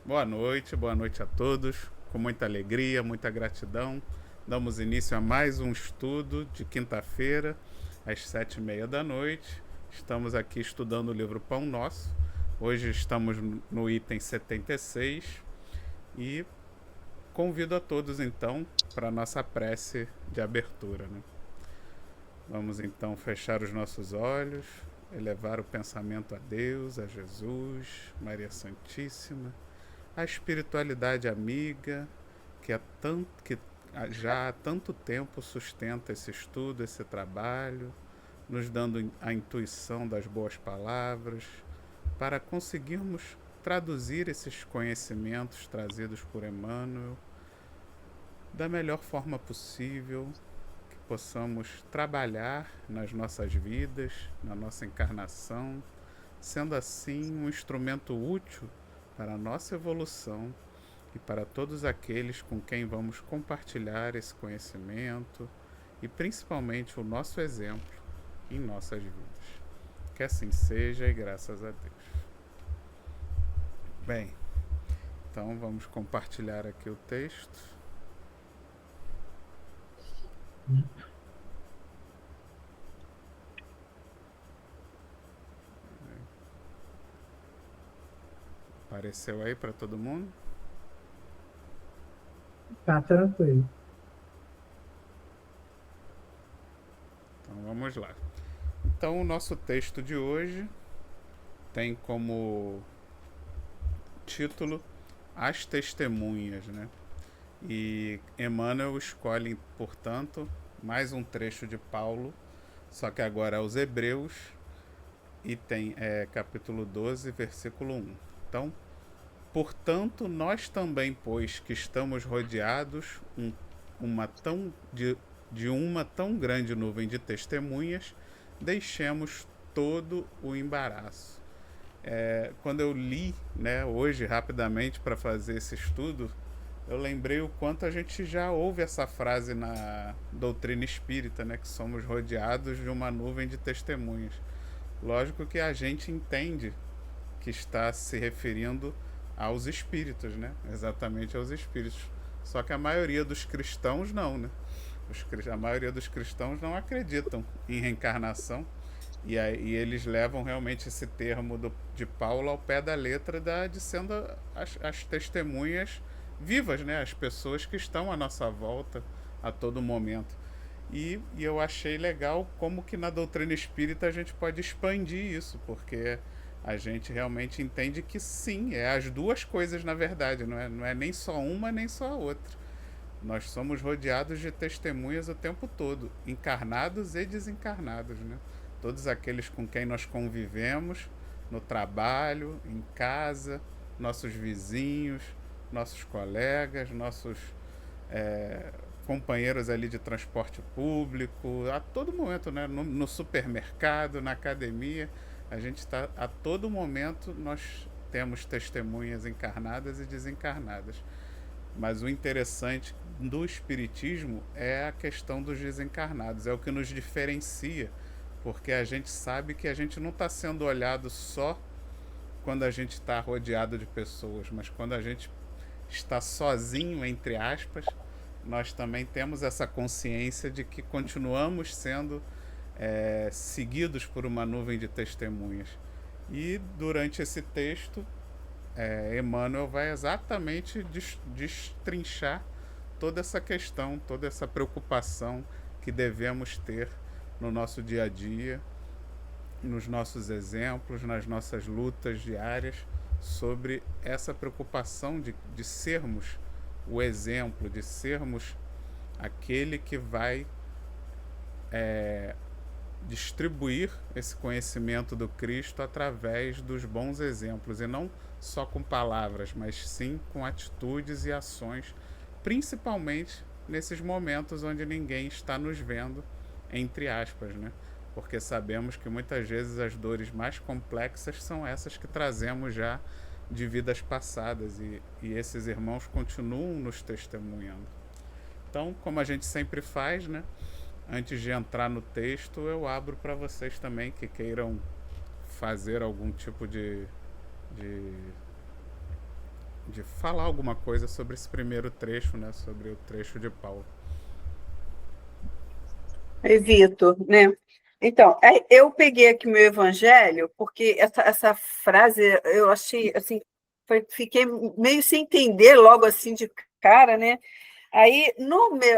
Boa noite a todos. Com muita alegria, muita gratidão, damos início a mais um estudo de quinta-feira, às 7h30 da noite. Estamos aqui estudando o livro Pão Nosso. Hoje estamos no item 76 e convido a todos então para a nossa prece de abertura. Vamos então fechar os nossos olhos, elevar o pensamento a Deus, a Jesus, Maria Santíssima, a espiritualidade amiga que já há tanto tempo sustenta esse estudo, esse trabalho, nos dando a intuição das boas palavras para conseguirmos traduzir esses conhecimentos trazidos por Emmanuel da melhor forma possível, que possamos trabalhar nas nossas vidas, na nossa encarnação, sendo assim um instrumento útil para a nossa evolução e para todos aqueles com quem vamos compartilhar esse conhecimento e principalmente o nosso exemplo em nossas vidas. Que assim seja e graças a Deus. Bem, então vamos compartilhar aqui o texto. Apareceu aí para todo mundo? Tá tranquilo. Então vamos lá. Então o nosso texto de hoje tem como título As Testemunhas, né? E Emmanuel escolhe, portanto, mais um trecho de Paulo, só que agora aos Hebreus, e tem capítulo 12, versículo 1. Então, portanto, nós também, pois que estamos rodeados de uma tão grande nuvem de testemunhas, deixemos todo o embaraço. Quando eu li, né, hoje, rapidamente, para fazer esse estudo, eu lembrei o quanto a gente já ouve essa frase na doutrina espírita, né, que somos rodeados de uma nuvem de testemunhas. Lógico que a gente entende que está se referindo aos espíritos, né? Exatamente aos espíritos. Só que a maioria dos cristãos não, né? A maioria dos cristãos não acreditam em reencarnação e eles levam realmente esse termo de Paulo ao pé da letra, sendo as testemunhas vivas, né? As pessoas que estão à nossa volta a todo momento. E eu achei legal como que na doutrina espírita a gente pode expandir isso, porque a gente realmente entende que sim, é as duas coisas na verdade, não é nem só uma nem só a outra. Nós somos rodeados de testemunhas o tempo todo, encarnados e desencarnados, né? Todos aqueles com quem nós convivemos, no trabalho, em casa, nossos vizinhos, nossos colegas, nossos é, companheiros ali de transporte público, a todo momento, né? No supermercado, na academia, a gente está a todo momento nós temos testemunhas encarnadas e desencarnadas. Mas o interessante do espiritismo é a questão dos desencarnados, é o que nos diferencia, porque a gente sabe que a gente não está sendo olhado só quando a gente está rodeado de pessoas, mas quando a gente está sozinho, entre aspas, nós também temos essa consciência de que continuamos sendo seguidos por uma nuvem de testemunhas. E durante esse texto, Emmanuel vai exatamente destrinchar toda essa questão, toda essa preocupação que devemos ter no nosso dia a dia, nos nossos exemplos, nas nossas lutas diárias, sobre essa preocupação de sermos o exemplo, de sermos aquele que vai distribuir esse conhecimento do Cristo através dos bons exemplos, e não só com palavras, mas sim com atitudes e ações, principalmente nesses momentos onde ninguém está nos vendo, entre aspas, né? Porque sabemos que muitas vezes as dores mais complexas são essas que trazemos já de vidas passadas, e esses irmãos continuam nos testemunhando. Então, como a gente sempre faz, né? Antes de entrar no texto, eu abro para vocês também que queiram fazer algum tipo de de falar alguma coisa sobre esse primeiro trecho, né, sobre o trecho de Paulo. Vitor, né? Então, eu peguei aqui meu evangelho, porque essa frase eu achei assim, fiquei meio sem entender logo assim de cara, né? Aí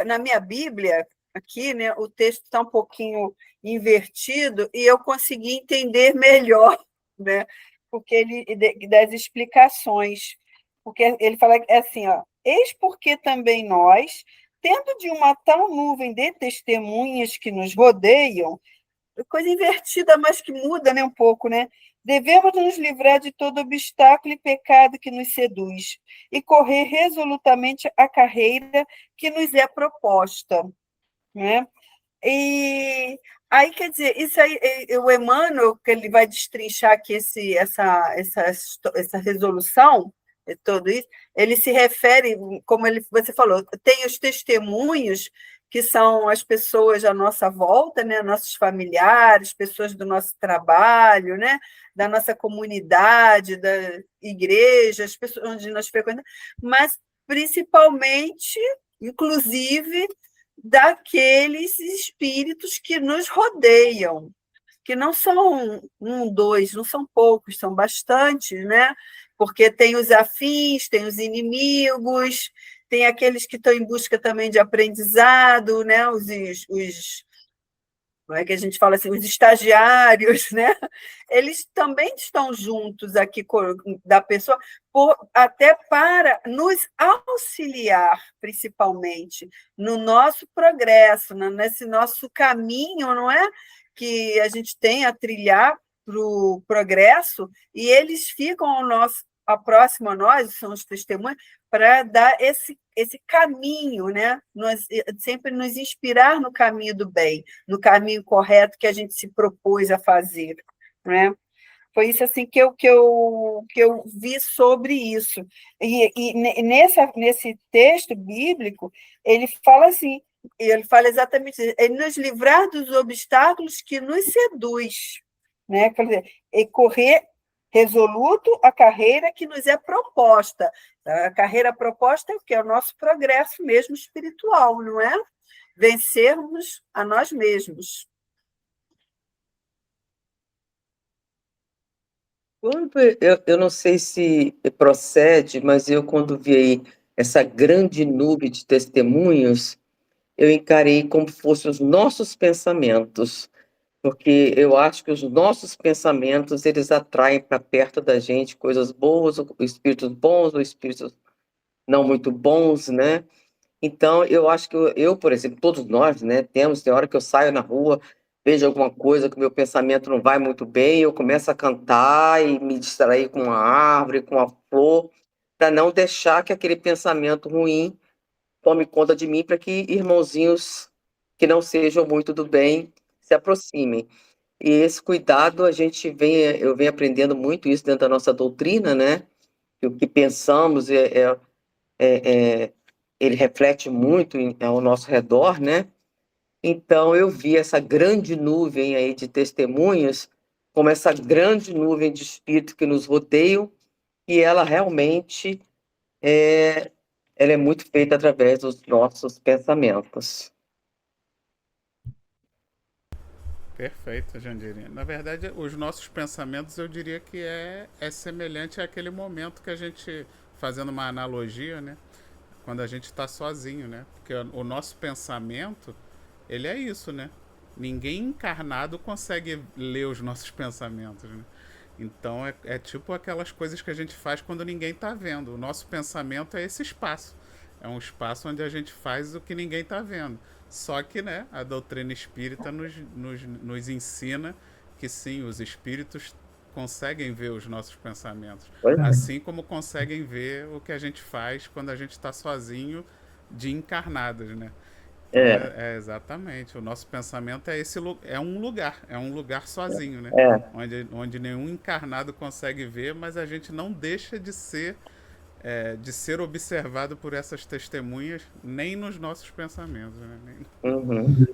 na minha Bíblia, aqui, né, o texto está um pouquinho invertido e eu consegui entender melhor, né? Porque das explicações. Porque ele fala assim, ó, eis porque também nós, tendo de uma tal nuvem de testemunhas que nos rodeiam, coisa invertida, mas que muda, né, um pouco, né? Devemos nos livrar de todo obstáculo e pecado que nos seduz e correr resolutamente a carreira que nos é proposta, né? E aí, quer dizer, isso aí, o Emmanuel, que ele vai destrinchar aqui essa resolução, tudo isso, ele se refere, como você falou, tem os testemunhos, que são as pessoas à nossa volta, né, nossos familiares, pessoas do nosso trabalho, né, da nossa comunidade, da igreja, as pessoas onde nós frequentamos, mas principalmente, inclusive, daqueles espíritos que nos rodeiam, que não são um, dois, não são poucos, são bastantes, né? Porque tem os afins, tem os inimigos, tem aqueles que estão em busca também de aprendizado, né? Os como é que a gente fala assim, os estagiários, né? Eles também estão juntos aqui da pessoa, até para nos auxiliar, principalmente, no nosso progresso, nesse nosso caminho, não é? Que a gente tem a trilhar para o progresso, e eles ficam próximo a nós, são os testemunhos, para dar esse caminho, né? Sempre nos inspirar no caminho do bem, no caminho correto que a gente se propôs a fazer, né? Foi isso assim que eu vi sobre isso. Nesse texto bíblico, ele fala assim, ele fala exatamente isso, ele nos livrar dos obstáculos que nos seduz, né? Quer dizer, e correr resoluto a carreira que nos é proposta. A carreira proposta é o que? É o nosso progresso mesmo espiritual, não é? Vencermos a nós mesmos. Eu não sei se procede, mas eu, quando vi aí essa grande nuvem de testemunhos, eu encarei como se fossem os nossos pensamentos, porque eu acho que os nossos pensamentos, eles atraem para perto da gente coisas boas, ou espíritos bons, ou espíritos não muito bons, né? Então, eu acho que por exemplo, todos nós, né, tem hora que eu saio na rua, vejo alguma coisa que o meu pensamento não vai muito bem, eu começo a cantar e me distrair com uma árvore, com uma flor, para não deixar que aquele pensamento ruim tome conta de mim, para que irmãozinhos que não sejam muito do bem se aproximem. E esse cuidado eu venho aprendendo muito isso dentro da nossa doutrina, né? Que o que pensamos ele reflete muito ao nosso redor, né? Então eu vi essa grande nuvem aí de testemunhas, como essa grande nuvem de espírito que nos rodeiam, e ela realmente ela é muito feita através dos nossos pensamentos. Perfeito, Jandiri. Na verdade, os nossos pensamentos, eu diria que é semelhante àquele momento que a gente, fazendo uma analogia, né? Quando a gente está sozinho, né? Porque o nosso pensamento, ele é isso, né? Ninguém encarnado consegue ler os nossos pensamentos, né? Então é tipo aquelas coisas que a gente faz quando ninguém está vendo. O nosso pensamento é esse espaço. É um espaço onde a gente faz o que ninguém está vendo. Só que, né, a doutrina espírita nos ensina que sim, os espíritos conseguem ver os nossos pensamentos. Pois é. Assim como conseguem ver o que a gente faz quando a gente está sozinho de encarnados, né? Então É, exatamente. O nosso pensamento é um lugar sozinho, né? é, Onde nenhum encarnado consegue ver, mas a gente não deixa de ser observado por essas testemunhas nem nos nossos pensamentos, né? uhum,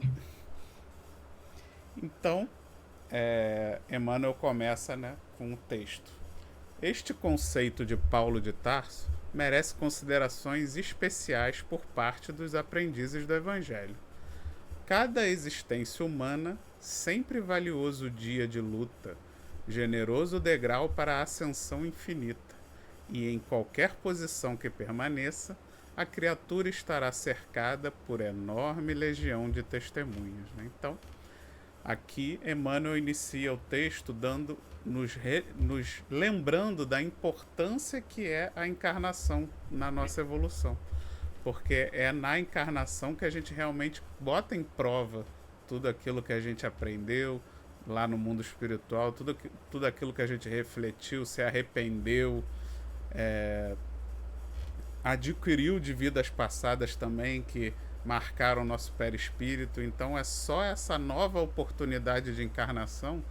Então, Emmanuel começa, né, com um texto. Este conceito de Paulo de Tarso merece considerações especiais por parte dos aprendizes do Evangelho. Cada existência humana, sempre valioso dia de luta, generoso degrau para a ascensão infinita, e em qualquer posição que permaneça, a criatura estará cercada por enorme legião de testemunhas. Né? Então, aqui Emmanuel inicia o texto nos lembrando da importância que é a encarnação na nossa evolução. Porque é na encarnação que a gente realmente bota em prova tudo aquilo que a gente aprendeu lá no mundo espiritual, tudo aquilo que a gente refletiu, se arrependeu, adquiriu de vidas passadas também que marcaram o nosso perispírito. Então é só essa nova oportunidade de encarnação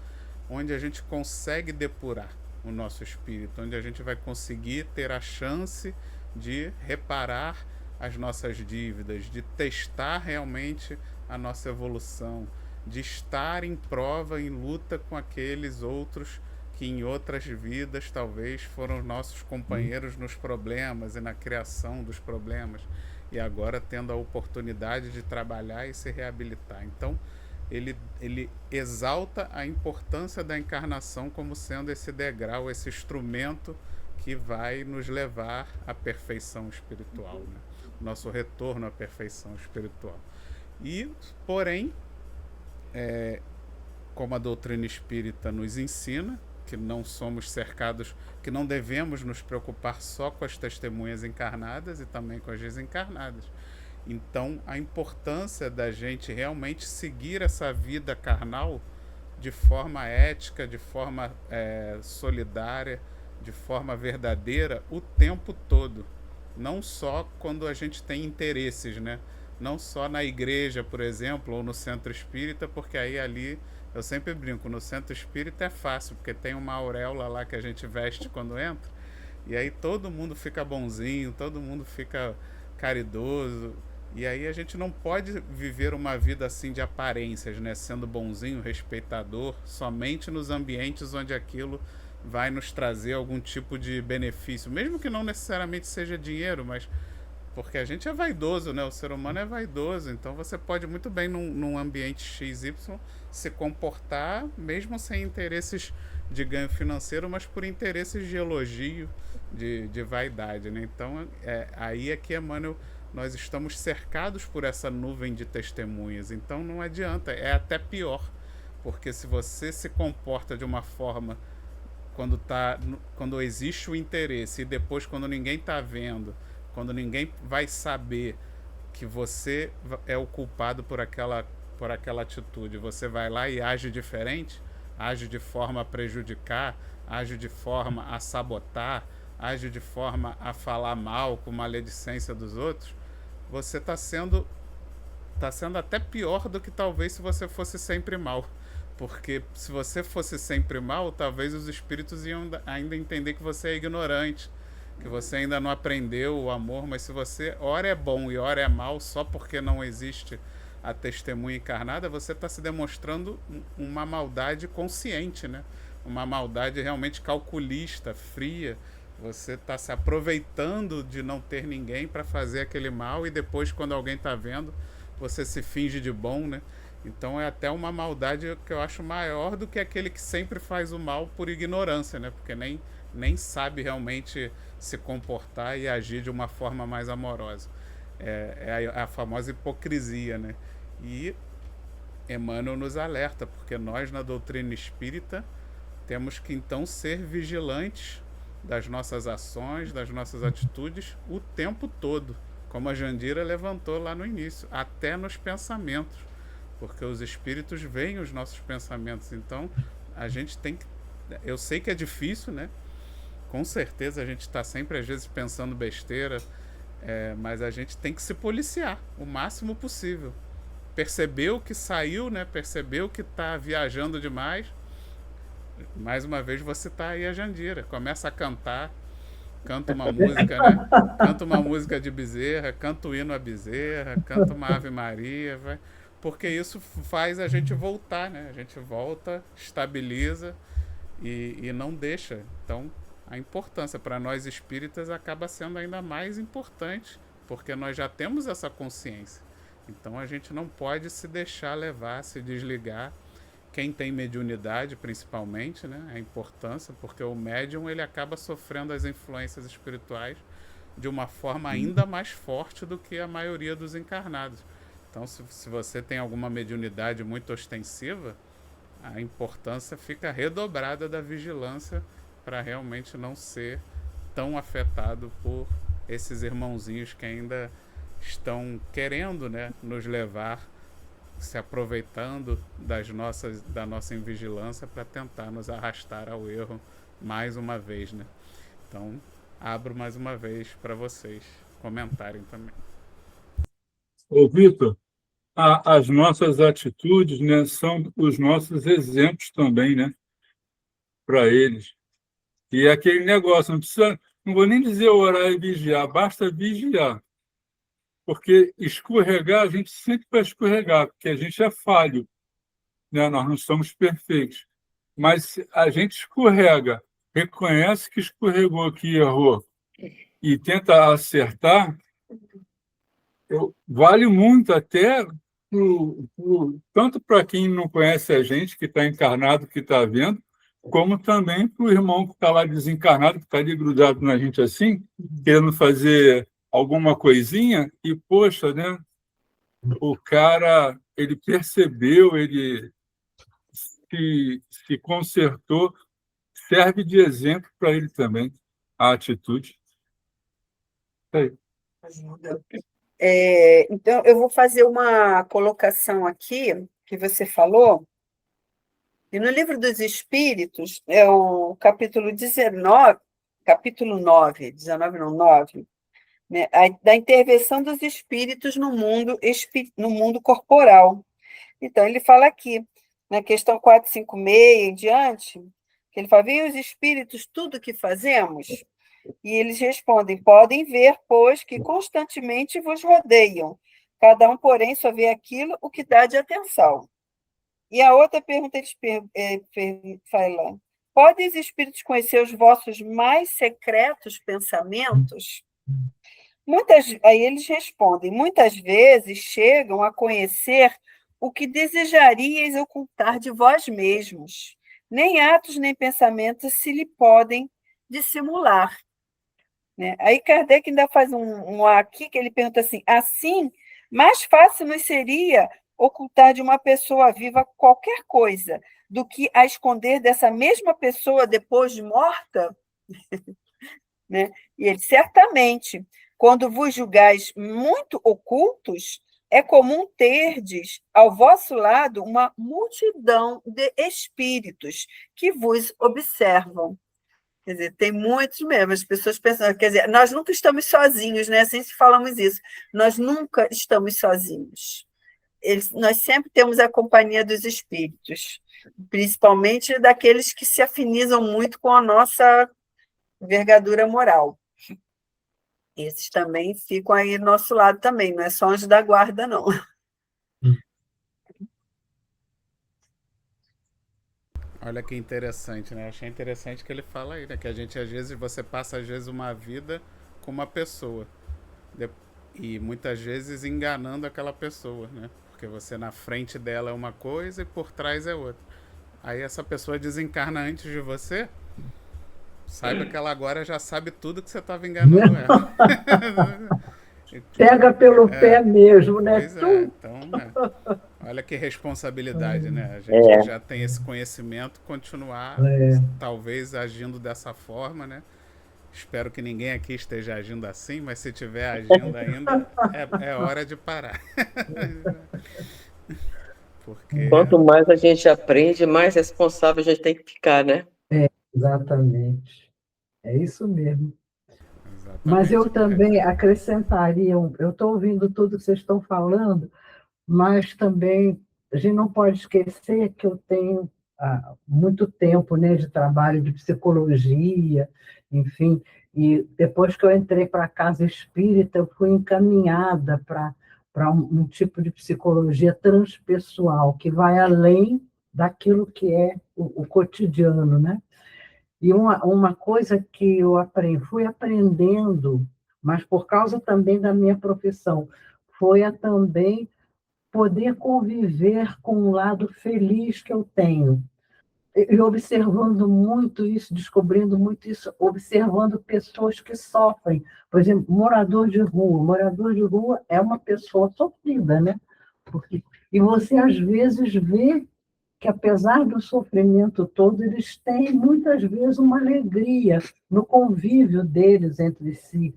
onde a gente consegue depurar o nosso espírito, onde a gente vai conseguir ter a chance de reparar as nossas dívidas, de testar realmente a nossa evolução, de estar em prova, em luta com aqueles outros que em outras vidas talvez foram nossos companheiros nos problemas e na criação dos problemas, e agora tendo a oportunidade de trabalhar e se reabilitar. Então, ele exalta a importância da encarnação como sendo esse degrau, esse instrumento que vai nos levar à perfeição espiritual, né? Nosso retorno à perfeição espiritual. E, porém, como a doutrina espírita nos ensina, que não somos cercados, que não devemos nos preocupar só com as testemunhas encarnadas e também com as desencarnadas. Então, a importância da gente realmente seguir essa vida carnal de forma ética, de forma solidária, de forma verdadeira, o tempo todo. Não só quando a gente tem interesses, né? Não só na igreja, por exemplo, ou no centro espírita, porque aí ali, eu sempre brinco, no centro espírita é fácil, porque tem uma auréola lá que a gente veste quando entra, e aí todo mundo fica bonzinho, todo mundo fica caridoso, e aí a gente não pode viver uma vida assim de aparências, né? Sendo bonzinho, respeitador, somente nos ambientes onde aquilo vai nos trazer algum tipo de benefício, mesmo que não necessariamente seja dinheiro, mas porque a gente é vaidoso, né? O ser humano é vaidoso, então você pode muito bem num ambiente XY se comportar mesmo sem interesses de ganho financeiro, mas por interesses de elogio, de vaidade, né? Então aí é que Emmanuel, nós estamos cercados por essa nuvem de testemunhas, então não adianta, é até pior, porque se você se comporta de uma forma quando existe o interesse e depois quando ninguém está vendo, quando ninguém vai saber que você é o culpado por aquela atitude, você vai lá e age diferente, age de forma a prejudicar, age de forma a sabotar, age de forma a falar mal com maledicência dos outros, você está sendo até pior do que talvez se você fosse sempre mal. Porque se você fosse sempre mal, talvez os espíritos iam ainda entender que você é ignorante, que você ainda não aprendeu o amor, mas se você ora é bom e ora é mal só porque não existe a testemunha encarnada, você está se demonstrando uma maldade consciente, né? Uma maldade realmente calculista, fria. Você está se aproveitando de não ter ninguém para fazer aquele mal e depois, quando alguém está vendo, você se finge de bom, né? Então é até uma maldade que eu acho maior do que aquele que sempre faz o mal por ignorância, né? Porque nem sabe realmente se comportar e agir de uma forma mais amorosa. É a famosa hipocrisia, né? E Emmanuel nos alerta, porque nós na doutrina espírita temos que então ser vigilantes das nossas ações, das nossas atitudes o tempo todo, como a Jandira levantou lá no início, até nos pensamentos, porque os espíritos veem os nossos pensamentos. Então a gente tem que, eu sei que é difícil, né? Com certeza a gente está sempre às vezes pensando besteira, mas a gente tem que se policiar o máximo possível. Percebeu que saiu, né? Percebeu que está viajando demais. Mais uma vez você está aí a Jandira, começa a cantar, canta uma música, né? Canta uma música de Bezerra, canta o hino a Bezerra, canta uma Ave Maria, vai, porque isso faz a gente voltar, né? A gente volta, estabiliza e não deixa. Então a importância. Para nós espíritas acaba sendo ainda mais importante, porque nós já temos essa consciência. Então a gente não pode se deixar levar, se desligar. Quem tem mediunidade, principalmente, né, a importância, porque o médium ele acaba sofrendo as influências espirituais de uma forma ainda mais forte do que a maioria dos encarnados. Então, se você tem alguma mediunidade muito ostensiva, a importância fica redobrada da vigilância para realmente não ser tão afetado por esses irmãozinhos que ainda estão querendo, né, nos levar, se aproveitando da nossa invigilância para tentar nos arrastar ao erro mais uma vez, né? Então, abro mais uma vez para vocês comentarem também. Ô, Vitor, as nossas atitudes, né, são os nossos exemplos também, né, para eles. E é aquele negócio, não vou nem dizer orar e vigiar, basta vigiar. Porque escorregar, a gente sempre vai escorregar, porque a gente é falho, né? Nós não somos perfeitos. Mas se a gente escorrega, reconhece que escorregou, que errou, e tenta acertar, vale muito até tanto para quem não conhece a gente, que está encarnado, que está vendo, como também para o irmão que está lá desencarnado, que está ali grudado na gente assim, querendo fazer alguma coisinha, e, poxa, né? O cara, ele percebeu, ele se consertou, serve de exemplo para ele também, a atitude. Então, eu vou fazer uma colocação aqui, que você falou, e no Livro dos Espíritos, é o capítulo 19, capítulo 9, 19 não, 9, né, da intervenção dos espíritos no mundo corporal. Então, ele fala aqui, na questão 456 em diante, que ele fala, veem os espíritos tudo que fazemos? E eles respondem, podem ver, pois, que constantemente vos rodeiam. Cada um, porém, só vê aquilo o que dá de atenção. E a outra pergunta, eles falam, podem os espíritos conhecer os vossos mais secretos pensamentos? Aí eles respondem, muitas vezes chegam a conhecer o que desejaríeis ocultar de vós mesmos. Nem atos nem pensamentos se lhe podem dissimular. Né? Aí Kardec ainda faz um aqui, que ele pergunta assim, mais fácil nos seria ocultar de uma pessoa viva qualquer coisa do que a esconder dessa mesma pessoa depois de morta? Né? E ele, certamente, quando vos julgais muito ocultos, é comum terdes ao vosso lado uma multidão de espíritos que vos observam. Quer dizer, tem muitos mesmo, as pessoas pensam, quer dizer, nós nunca estamos sozinhos, né? Assim se falamos isso, nós nunca estamos sozinhos. Nós sempre temos a companhia dos espíritos, principalmente daqueles que se afinizam muito com a nossa envergadura moral. Esses também ficam aí do nosso lado também, não é só anjo da guarda, não. Olha que interessante, né? Achei interessante que ele fala aí, né? Que a gente, às vezes, você passa, às vezes, uma vida com uma pessoa. E muitas vezes enganando aquela pessoa, né? Porque você na frente dela é uma coisa e por trás é outra. Aí essa pessoa desencarna antes de você, saiba que ela agora já sabe tudo que você estava enganando ela. Pega pelo pé mesmo, né? Pois é, então, né? Olha que responsabilidade, né? A gente já tem esse conhecimento, continuar talvez agindo dessa forma, né? Espero que ninguém aqui esteja agindo assim, mas se estiver agindo ainda, é hora de parar. Porque... Quanto mais a gente aprende, mais responsável a gente tem que ficar, né? Exatamente. É isso mesmo. Exatamente. Mas eu também acrescentaria, eu estou ouvindo tudo que vocês estão falando, mas também a gente não pode esquecer que eu tenho muito tempo, né, de trabalho de psicologia, enfim, e depois que eu entrei para a Casa Espírita, eu fui encaminhada para um tipo de psicologia transpessoal, que vai além daquilo que é o cotidiano, né? E uma coisa que eu fui aprendendo, mas por causa também da minha profissão, foi a também poder conviver com o lado feliz que eu tenho. E observando muito isso, descobrindo muito isso, observando pessoas que sofrem. Por exemplo, morador de rua. Morador de rua é uma pessoa sofrida, né? E você, às vezes, vê que, apesar do sofrimento todo, eles têm, muitas vezes, uma alegria no convívio deles entre si.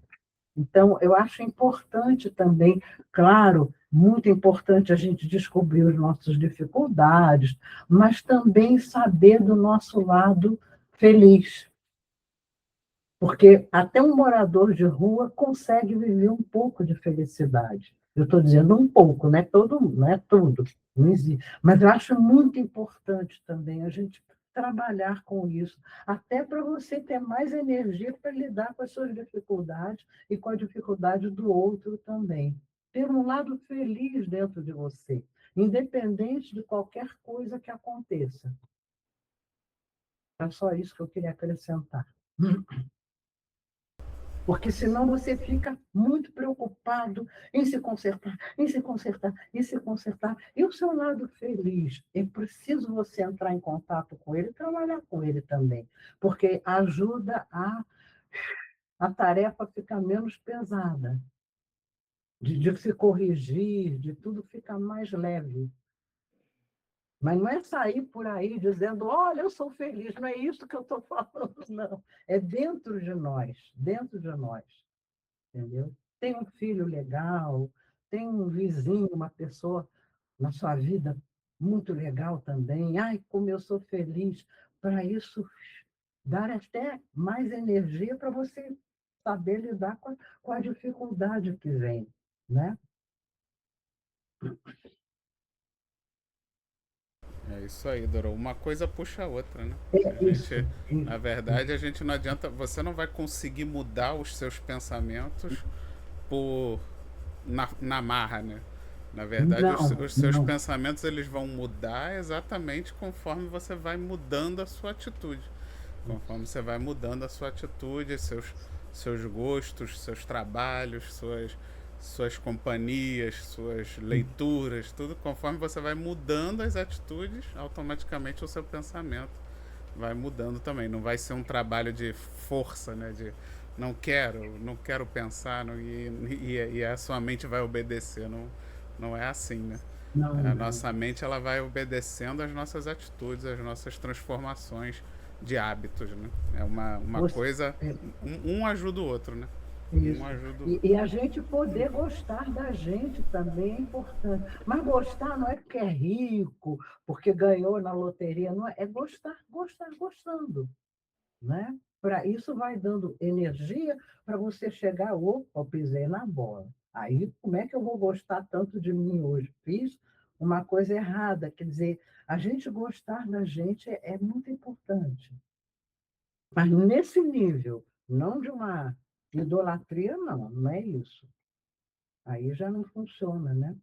Então, eu acho importante também, claro, muito importante a gente descobrir as nossas dificuldades, mas também saber do nosso lado feliz. Porque até um morador de rua consegue viver um pouco de felicidade. Eu estou dizendo um pouco, não é todo, não é tudo, não existe. Mas eu acho muito importante também a gente trabalhar com isso, até para você ter mais energia para lidar com as suas dificuldades e com a dificuldade do outro também. Ter um lado feliz dentro de você, independente de qualquer coisa que aconteça. É só isso que eu queria acrescentar. Porque senão você fica muito preocupado em se consertar, em se consertar, em se consertar. E o seu lado feliz, é preciso você entrar em contato com ele e trabalhar com ele também, porque ajuda a tarefa ficar menos pesada, de se corrigir, de tudo ficar mais leve. Mas não é sair por aí dizendo, olha, eu sou feliz, não é isso que eu estou falando, não. É dentro de nós. Entendeu? Tem um filho legal, tem um vizinho, uma pessoa na sua vida muito legal também. Ai, como eu sou feliz. Para isso, dar até mais energia para você saber lidar com a dificuldade que vem, né? É isso aí, Doro. Uma coisa puxa a outra, né? É isso. Na verdade, a gente não adianta. Você não vai conseguir mudar os seus pensamentos por na marra, né? Na verdade, Não, os seus não. pensamentos eles vão mudar exatamente conforme você vai mudando a sua atitude. Conforme você vai mudando a sua atitude, seus gostos, seus trabalhos, suas companhias, suas leituras, tudo conforme você vai mudando as atitudes, automaticamente o seu pensamento vai mudando também. Não vai ser um trabalho de força, né? De não quero pensar e a sua mente vai obedecer. Não, não é assim, né? Não, A não. nossa mente ela vai obedecendo às nossas atitudes, às nossas transformações de hábitos, né? É uma Você, coisa, é, um ajuda o outro, né? Um isso. ajuda o E a gente poder gostar da gente também é importante. Mas gostar não é porque é rico, porque ganhou na loteria, não é, é gostar gostando, né? Para isso vai dando energia para você chegar, opa, eu pisei na bola. Aí, como é que eu vou gostar tanto de mim hoje? Fiz uma coisa errada. Quer dizer, a gente gostar da gente é muito importante. Mas nesse nível, não de uma idolatria, não, não é isso. Aí já não funciona, né?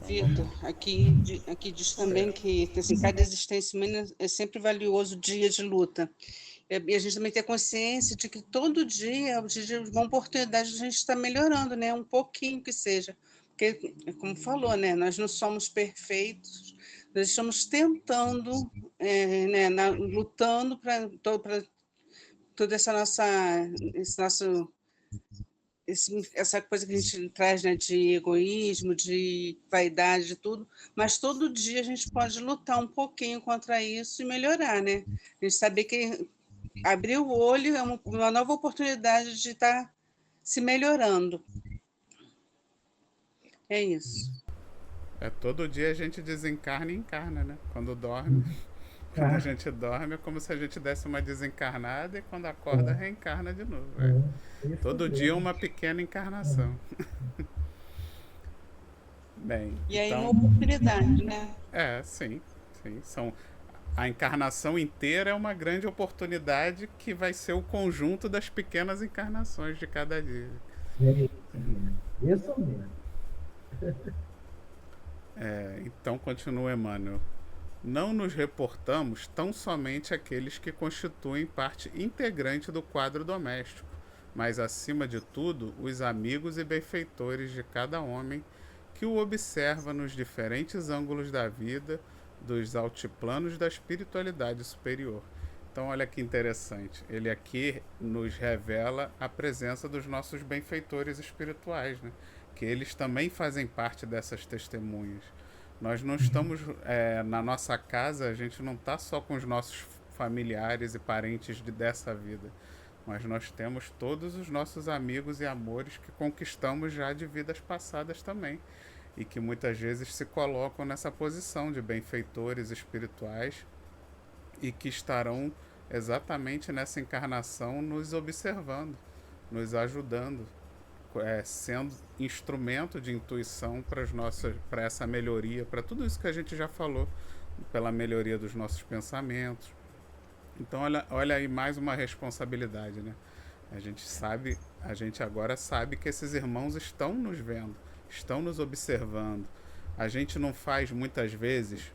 Então Vitor, vamos. aqui diz também Certo. que assim, cada existência humana é sempre valioso dia de luta. E a gente também tem a consciência de que todo dia é uma oportunidade de a gente estar melhorando, né? Um pouquinho que seja. Porque, como falou, né? Nós não somos perfeitos, nós estamos tentando, né? Lutando para toda esse nosso essa coisa que a gente traz, né, de egoísmo, de vaidade, de tudo, mas todo dia a gente pode lutar um pouquinho contra isso e melhorar, né? A gente saber que abrir o olho é uma nova oportunidade de estar se melhorando. É isso. É todo dia a gente desencarna e encarna, né? Quando dorme, quando a Ah, gente dorme é como se a gente desse uma desencarnada e quando acorda é, reencarna de novo. É. isso Todo dia mesmo. uma pequena É. encarnação. Bem, E aí uma então, oportunidade, né? sim, sim, a encarnação inteira é uma grande oportunidade que vai ser o conjunto das pequenas encarnações de cada dia. É isso mesmo. Isso mesmo. Então continua, Emmanuel. não nos reportamos tão somente àqueles que constituem parte integrante do quadro doméstico, mas, acima de tudo, os amigos e benfeitores de cada homem que o observa nos diferentes ângulos da vida, dos altiplanos da espiritualidade superior. Então, olha que interessante. Ele aqui nos revela a presença dos nossos benfeitores espirituais, né? Que eles também fazem parte dessas testemunhas. Nós não estamos na nossa casa, a gente não está só com os nossos familiares e parentes dessa vida, mas nós temos todos os nossos amigos e amores que conquistamos já de vidas passadas também, e que muitas vezes se colocam nessa posição de benfeitores espirituais e que estarão exatamente nessa encarnação nos observando, nos ajudando, sendo instrumento de intuição para essa melhoria, para tudo isso que a gente já falou, pela melhoria dos nossos pensamentos. Então olha aí mais uma responsabilidade, né? A gente agora sabe que esses irmãos estão nos vendo, estão nos observando. A gente não faz muitas vezes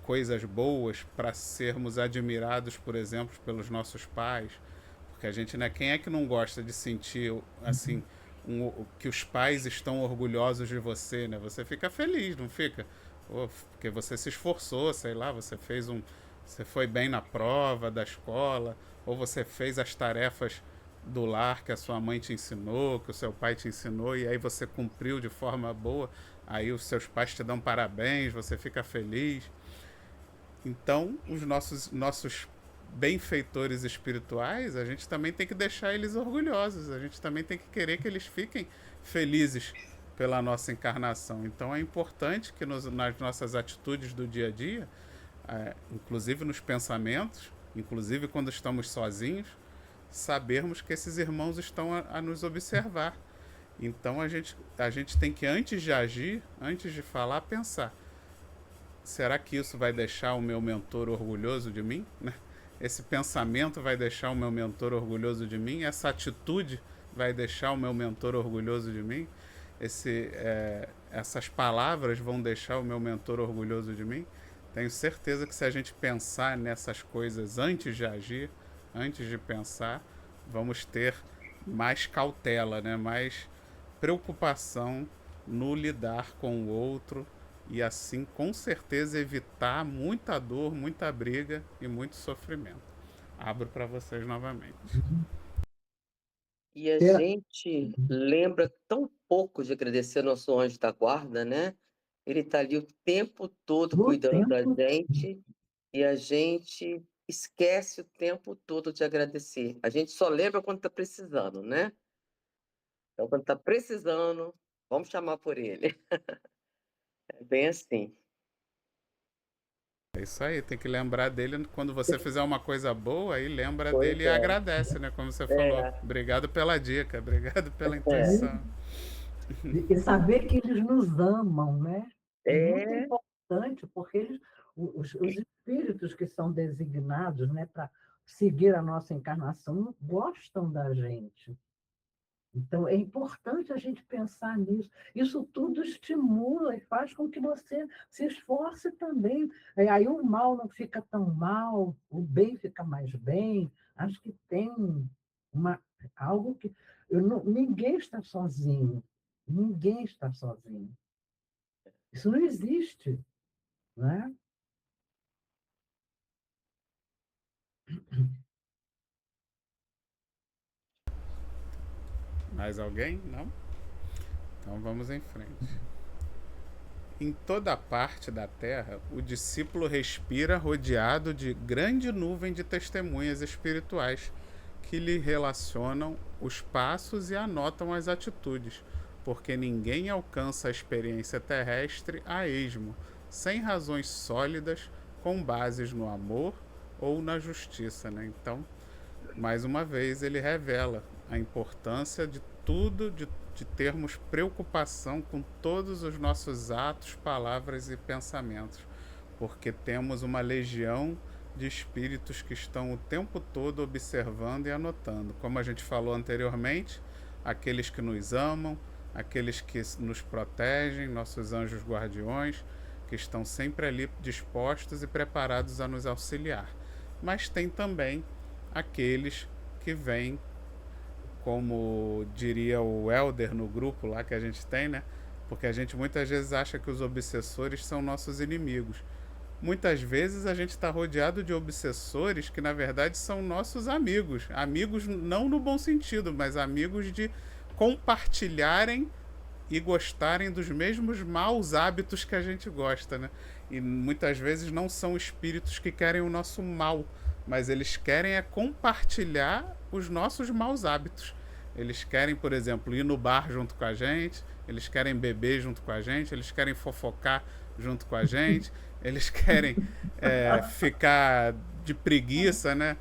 coisas boas para sermos admirados, por exemplo, pelos nossos pais, porque a gente, né, quem é que não gosta de sentir assim que os pais estão orgulhosos de você, né? Você fica feliz, não fica? Porque você se esforçou, sei lá, você foi bem na prova da escola, ou você fez as tarefas do lar que a sua mãe te ensinou, que o seu pai te ensinou, e aí você cumpriu de forma boa, aí os seus pais te dão parabéns, você fica feliz. Então, os nossos benfeitores espirituais, a gente também tem que deixar eles orgulhosos, a gente também tem que querer que eles fiquem felizes pela nossa encarnação. Então é importante que nas nossas atitudes do dia a dia, inclusive nos pensamentos, inclusive quando estamos sozinhos, sabermos que esses irmãos estão a nos observar. Então a gente tem que, antes de agir, antes de falar, pensar: será que isso vai deixar o meu mentor orgulhoso de mim? Esse pensamento vai deixar o meu mentor orgulhoso de mim? Essa atitude vai deixar o meu mentor orgulhoso de mim? Essas palavras vão deixar o meu mentor orgulhoso de mim? Tenho certeza que se a gente pensar nessas coisas antes de agir, antes de pensar, vamos ter mais cautela, né? Mais preocupação no lidar com o outro, e assim, com certeza, evitar muita dor, muita briga e muito sofrimento. Abro para vocês novamente. E a gente lembra tão pouco de agradecer ao nosso anjo da guarda, né? Ele está ali o tempo todo cuidando da gente, e a gente esquece o tempo todo de agradecer. A gente só lembra quando está precisando, né? Então, quando está precisando, vamos chamar por ele. É bem assim. É isso aí, tem que lembrar dele quando você fizer uma coisa boa, aí lembra Pois dele e agradece, né? Como você falou. Obrigado pela dica, obrigado pela intuição. E saber que eles nos amam, né? É muito É, importante, porque os espíritos que são designados, né, para seguir a nossa encarnação gostam da gente. Então, é importante a gente pensar nisso. Isso tudo estimula e faz com que você se esforce também. Aí o mal não fica tão mal, o bem fica mais bem. Acho que tem algo que... ninguém está sozinho. Ninguém está sozinho. Isso não existe, né? Mais alguém? Não? Então vamos em frente. Em toda parte da terra, o discípulo respira rodeado de grande nuvem de testemunhas espirituais que lhe relacionam os passos e anotam as atitudes, porque ninguém alcança a experiência terrestre a esmo, sem razões sólidas, com bases no amor ou na justiça, né? Então, mais uma vez, ele revela a importância de tudo, de termos preocupação com todos os nossos atos, palavras e pensamentos, porque temos uma legião de espíritos que estão o tempo todo observando e anotando. Como a gente falou anteriormente, aqueles que nos amam, aqueles que nos protegem, nossos anjos guardiões, que estão sempre ali dispostos e preparados a nos auxiliar. Mas tem também aqueles que vêm, como diria o Elder no grupo lá que a gente tem, né? Porque a gente muitas vezes acha que os obsessores são nossos inimigos. Muitas vezes a gente está rodeado de obsessores que na verdade são nossos amigos. Amigos não no bom sentido, mas amigos de compartilharem e gostarem dos mesmos maus hábitos que a gente gosta, né? E muitas vezes não são espíritos que querem o nosso mal, mas eles querem é compartilhar os nossos maus hábitos. Eles querem, por exemplo, ir no bar junto com a gente, eles querem beber junto com a gente, eles querem fofocar junto com a gente, eles querem ficar de preguiça, né?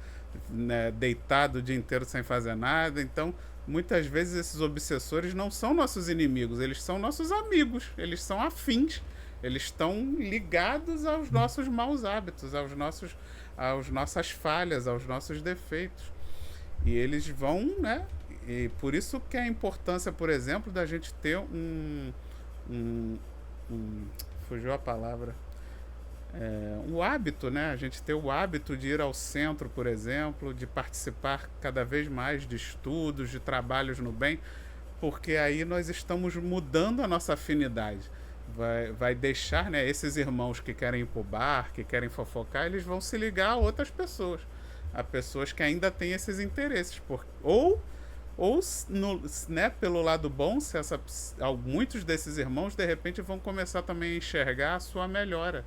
Deitado o dia inteiro sem fazer nada. Então, muitas vezes esses obsessores não são nossos inimigos, eles são nossos amigos, eles são afins, eles estão ligados aos nossos maus hábitos, às nossas falhas, aos nossos defeitos. E eles vão, né? E por isso que a importância, por exemplo, da gente ter fugiu a palavra, o hábito, né? A gente ter o hábito de ir ao centro, por exemplo, de participar cada vez mais de estudos, de trabalhos no bem, porque aí nós estamos mudando a nossa afinidade. Vai deixar, né, esses irmãos que querem ir pro bar, que querem fofocar, eles vão se ligar a outras pessoas, a pessoas que ainda têm esses interesses, ou né, pelo lado bom, se muitos desses irmãos de repente vão começar também a enxergar a sua melhora,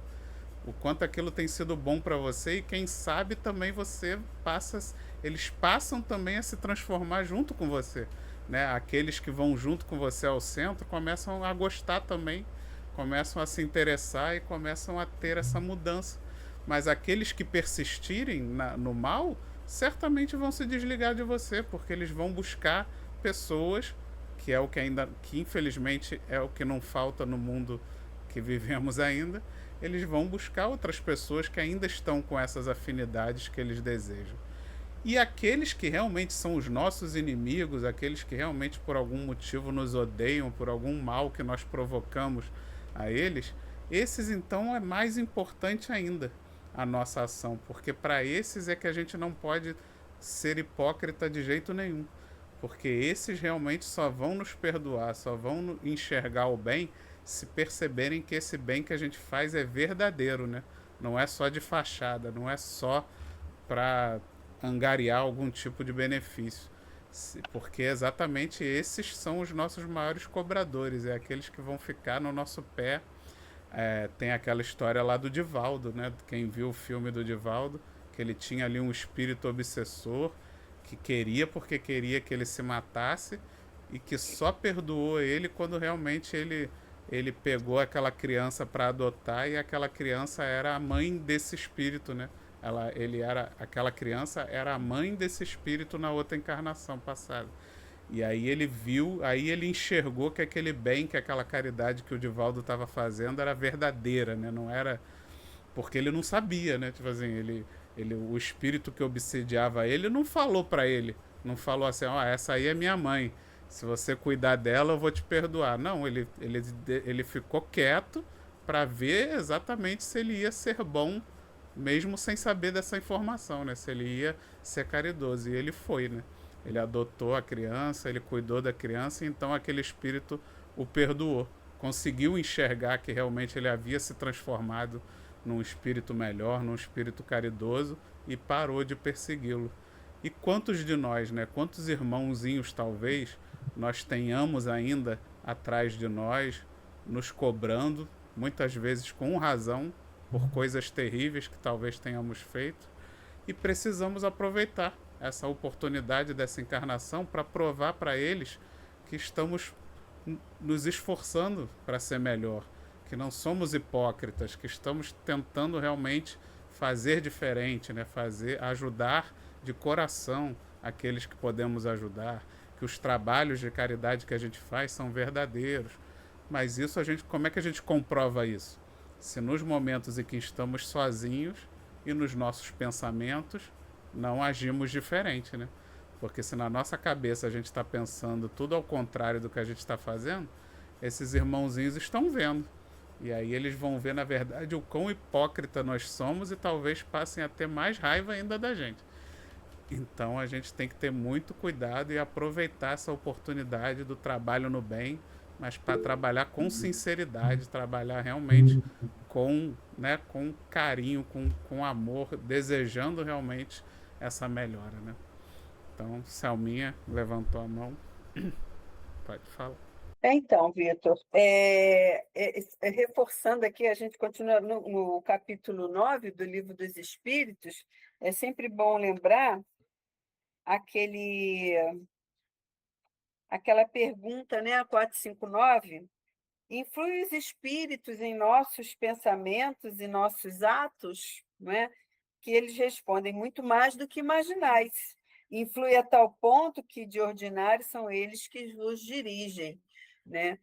o quanto aquilo tem sido bom para você, e quem sabe também eles passam também a se transformar junto com você, né? Aqueles que vão junto com você ao centro começam a gostar também, começam a se interessar e começam a ter essa mudança. Mas aqueles que persistirem no mal certamente vão se desligar de você, porque eles vão buscar pessoas, que é o que infelizmente é o que não falta no mundo que vivemos ainda. Eles vão buscar outras pessoas que ainda estão com essas afinidades que eles desejam. E aqueles que realmente são os nossos inimigos, aqueles que realmente por algum motivo nos odeiam, por algum mal que nós provocamos a eles, esses então é mais importante ainda a nossa ação, porque para esses é que a gente não pode ser hipócrita de jeito nenhum, porque esses realmente só vão nos perdoar, só vão enxergar o bem se perceberem que esse bem que a gente faz é verdadeiro, né? Não é só de fachada, não é só para angariar algum tipo de benefício, porque exatamente esses são os nossos maiores cobradores, é aqueles que vão ficar no nosso pé. Tem aquela história lá do Divaldo, né? Quem viu o filme do Divaldo, que ele tinha ali um espírito obsessor que queria porque queria que ele se matasse, e que só perdoou ele quando realmente ele pegou aquela criança para adotar, e aquela criança era a mãe desse espírito, né? Aquela criança era a mãe desse espírito na outra encarnação passada. E aí ele viu, aí ele enxergou que aquele bem, que aquela caridade que o Divaldo estava fazendo era verdadeira, né? Não era porque ele não sabia, né? Tipo assim, o espírito que obsediava ele não falou para ele, não falou assim, essa aí é minha mãe, se você cuidar dela eu vou te perdoar. Não, ele ficou quieto para ver exatamente se ele ia ser bom, mesmo sem saber dessa informação, né? Se ele ia ser caridoso. E ele foi, né? Ele adotou a criança, ele cuidou da criança, então aquele espírito o perdoou. Conseguiu enxergar que realmente ele havia se transformado num espírito melhor, num espírito caridoso, e parou de persegui-lo. E quantos de nós, né? Quantos irmãozinhos talvez nós tenhamos ainda atrás de nós, nos cobrando, muitas vezes com razão, por coisas terríveis que talvez tenhamos feito, e precisamos aproveitar essa oportunidade dessa encarnação para provar para eles que estamos nos esforçando para ser melhor, que não somos hipócritas, que estamos tentando realmente fazer diferente, né? Ajudar de coração aqueles que podemos ajudar, que os trabalhos de caridade que a gente faz são verdadeiros. Mas isso como é que a gente comprova isso? Se nos momentos em que estamos sozinhos e nos nossos pensamentos não agimos diferente, né? Porque se na nossa cabeça a gente está pensando tudo ao contrário do que a gente está fazendo, esses irmãozinhos estão vendo. E aí eles vão ver, na verdade, o quão hipócrita nós somos e talvez passem a ter mais raiva ainda da gente. Então a gente tem que ter muito cuidado e aproveitar essa oportunidade do trabalho no bem, mas para trabalhar com sinceridade, trabalhar realmente com, né, com carinho, com amor, desejando realmente essa melhora, né? Então, Selminha levantou a mão. Pode falar. Então, Vitor, reforçando aqui, a gente continua no capítulo 9 do Livro dos Espíritos, é sempre bom lembrar aquela pergunta, né, a 459, influem os espíritos em nossos pensamentos e nossos atos, não é? Que eles respondem muito mais do que imaginais. Influi a tal ponto que, de ordinário, são eles que os dirigem, né?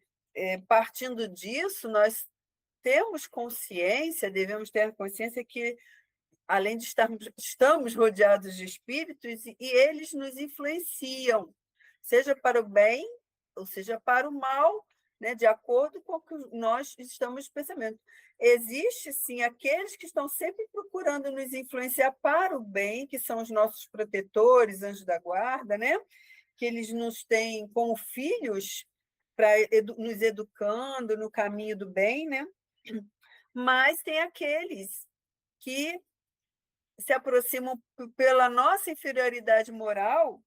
Partindo disso, nós temos consciência, devemos ter consciência que, além de estamos rodeados de espíritos, e eles nos influenciam, seja para o bem, ou seja para o mal, né, de acordo com o que nós estamos pensando. Existe, sim, aqueles que estão sempre procurando nos influenciar para o bem, que são os nossos protetores, anjos da guarda, né? Que eles nos têm como filhos, nos educando no caminho do bem, né? Mas tem aqueles que se aproximam pela nossa inferioridade moral,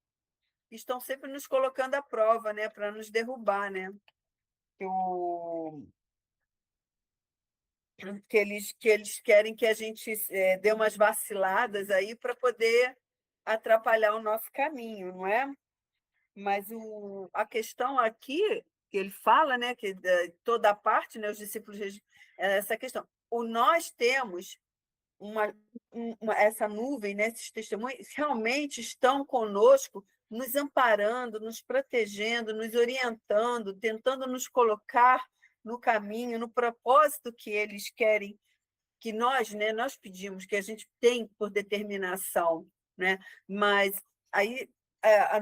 estão sempre nos colocando à prova, né? Para nos derrubar, né? Que eles querem que a gente dê umas vaciladas aí para poder atrapalhar o nosso caminho, não é? Mas a questão aqui, que ele fala, né, que toda a parte, né, os discípulos, essa questão. Nós temos essa nuvem, né, esses testemunhos, realmente estão conosco, nos amparando, nos protegendo, nos orientando, tentando nos colocar no caminho, no propósito que eles querem que nós, né, nós pedimos, que a gente tem por determinação, né? Mas aí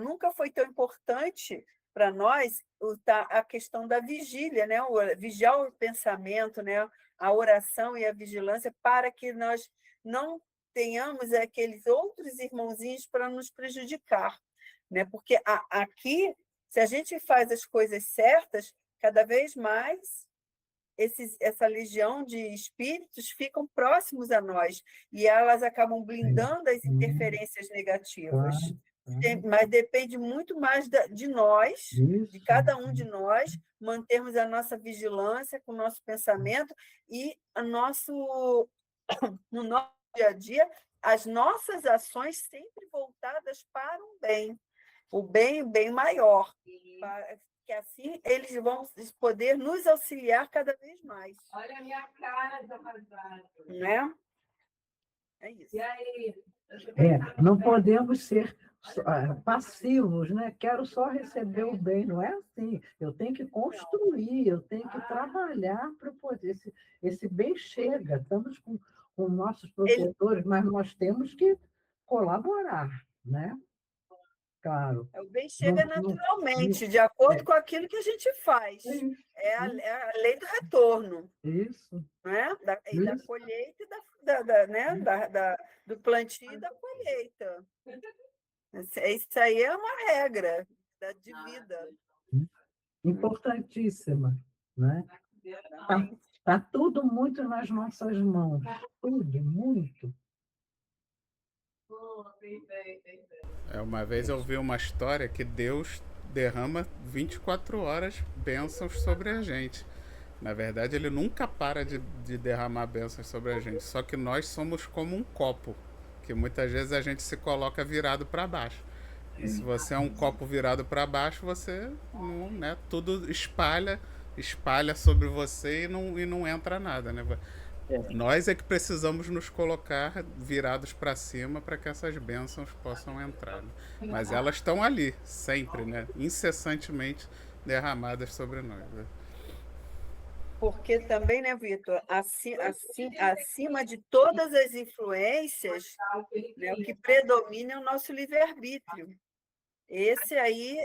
nunca foi tão importante para nós a questão da vigília, né? Vigiar o pensamento, né? A oração e a vigilância para que nós não tenhamos aqueles outros irmãozinhos para nos prejudicar, né? Porque aqui, se a gente faz as coisas certas, cada vez mais essa legião de espíritos ficam próximos a nós e elas acabam blindando as interferências negativas. Mas depende muito mais de nós, de cada um de nós, mantermos a nossa vigilância com o nosso pensamento e no nosso dia a dia, as nossas ações sempre voltadas para o bem maior, que assim eles vão poder nos auxiliar cada vez mais. Olha a minha cara de arrasado. Né? É isso. E aí? Não podemos ser passivos, né? Quero só receber o bem, não é assim. Eu tenho que construir, eu tenho que trabalhar para poder. Esse bem chega, estamos com nossos protetores, mas nós temos que colaborar, né? Claro. O bem chega naturalmente, de acordo com aquilo que a gente faz. É a lei do retorno. Isso. Né? Da colheita e do plantio e da colheita. Isso aí é uma regra de vida. Importantíssima. Né? Tá tudo muito nas nossas mãos. Tudo, muito. Uma vez eu vi uma história que Deus derrama 24 horas bênçãos sobre a gente. Na verdade, ele nunca para de derramar bênçãos sobre a gente. Só que nós somos como um copo, que muitas vezes a gente se coloca virado para baixo. E se você é um copo virado para baixo, você não, né, tudo espalha sobre você e não entra nada, né? Nós é que precisamos nos colocar virados para cima para que essas bênçãos possam entrar. Né? Mas elas estão ali, sempre, né? Incessantemente derramadas sobre nós. Né? Porque também, né, Vitor, acima de todas as influências, né, o que predomina é o nosso livre-arbítrio. Esse aí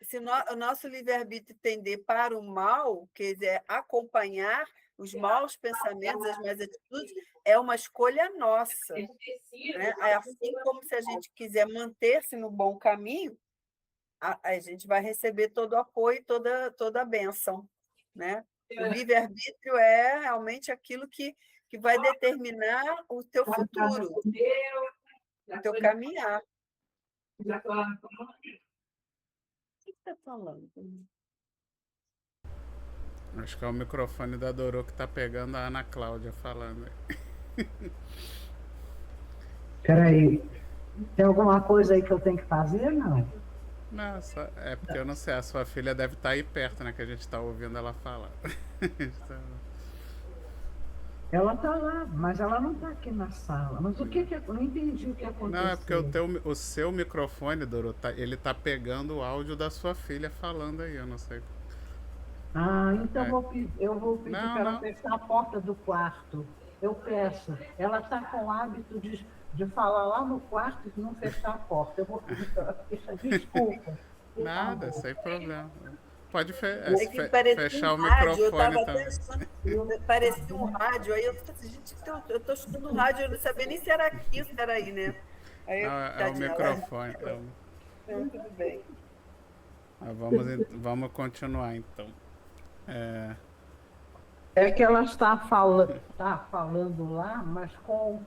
Se o nosso livre-arbítrio tender para o mal, quer dizer, acompanhar os maus pensamentos, as más atitudes, é uma escolha nossa. Né? Assim como se a gente quiser manter-se no bom caminho, a gente vai receber todo o apoio, toda a bênção. Né? O livre-arbítrio é realmente aquilo que vai determinar o teu futuro, o teu caminhar. O que você está falando? Acho que é o microfone da Dorô que tá pegando a Ana Cláudia falando. Peraí, tem alguma coisa aí que eu tenho que fazer? Não. Não, é porque eu não sei, a sua filha deve estar aí perto, né? Que a gente está ouvindo ela falar. Ela está lá, mas ela não está aqui na sala. Mas o que eu não entendi o que aconteceu. Não, é porque o seu microfone, Dorô, ele tá pegando o áudio da sua filha falando aí, eu não sei. Então eu vou pedir para ela Não. fechar a porta do quarto. Eu peço. Ela está com o hábito de falar lá no quarto e não fechar a porta. Eu vou pedir para ela fechar. Desculpa. Nada, sem problema. Pode fechar o microfone também. Parecia um rádio, aí eu falei, gente, eu estou estudando rádio, eu não sabia nem se era aqui, se era aí, né? Aí, Não, é o microfone. Tudo bem. Vamos continuar, então. É que ela está falando lá, mas com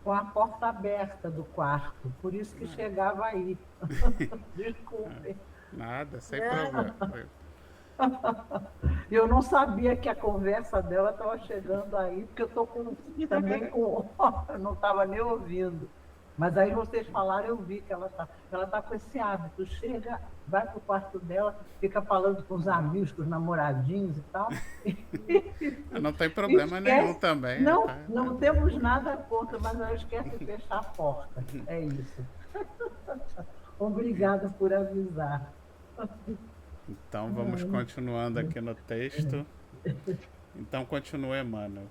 a porta aberta do quarto, por isso que chegava aí. Desculpe. Nada, sem problema. Eu não sabia que a conversa dela estava chegando aí, porque eu estou também com. Eu não estava nem ouvindo. Mas aí vocês falaram, eu vi que ela tá com esse hábito. Chega, vai para o quarto dela, fica falando com os amigos, com os namoradinhos e tal. Não tem problema nenhum também. Não temos nada contra, mas ela esquece de fechar a porta. É isso. Obrigada por avisar. Então vamos continuando aqui no texto. Então continua Emmanuel.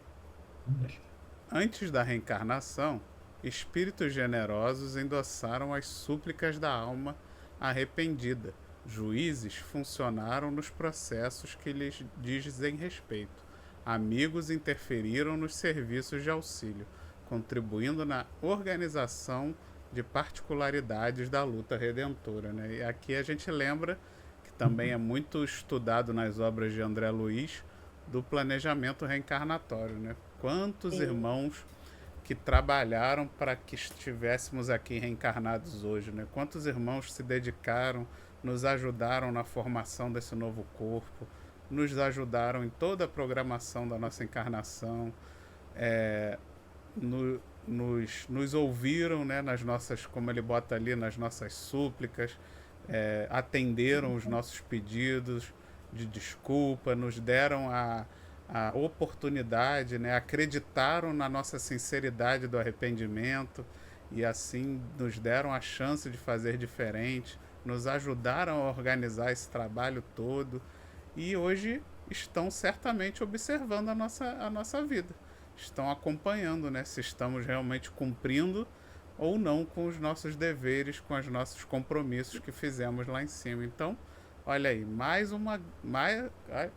Antes da reencarnação, espíritos generosos endossaram as súplicas da alma arrependida. Juízes funcionaram nos processos que lhes dizem respeito. Amigos interferiram nos serviços de auxílio, contribuindo na organização de particularidades da luta redentora. Né? E aqui a gente lembra que também é muito estudado nas obras de André Luiz do planejamento reencarnatório. Né? Quantos irmãos que trabalharam para que estivéssemos aqui reencarnados hoje, né? Quantos irmãos se dedicaram, nos ajudaram na formação desse novo corpo, nos ajudaram em toda a programação da nossa encarnação, nos ouviram, né, nas nossas, como ele bota ali, nas nossas súplicas, atenderam os nossos pedidos de desculpa, nos deram a oportunidade, né, acreditaram na nossa sinceridade do arrependimento e assim nos deram a chance de fazer diferente, nos ajudaram a organizar esse trabalho todo e hoje estão certamente observando a nossa vida, estão acompanhando, né, se estamos realmente cumprindo ou não com os nossos deveres, com os nossos compromissos que fizemos lá em cima. Então, olha aí,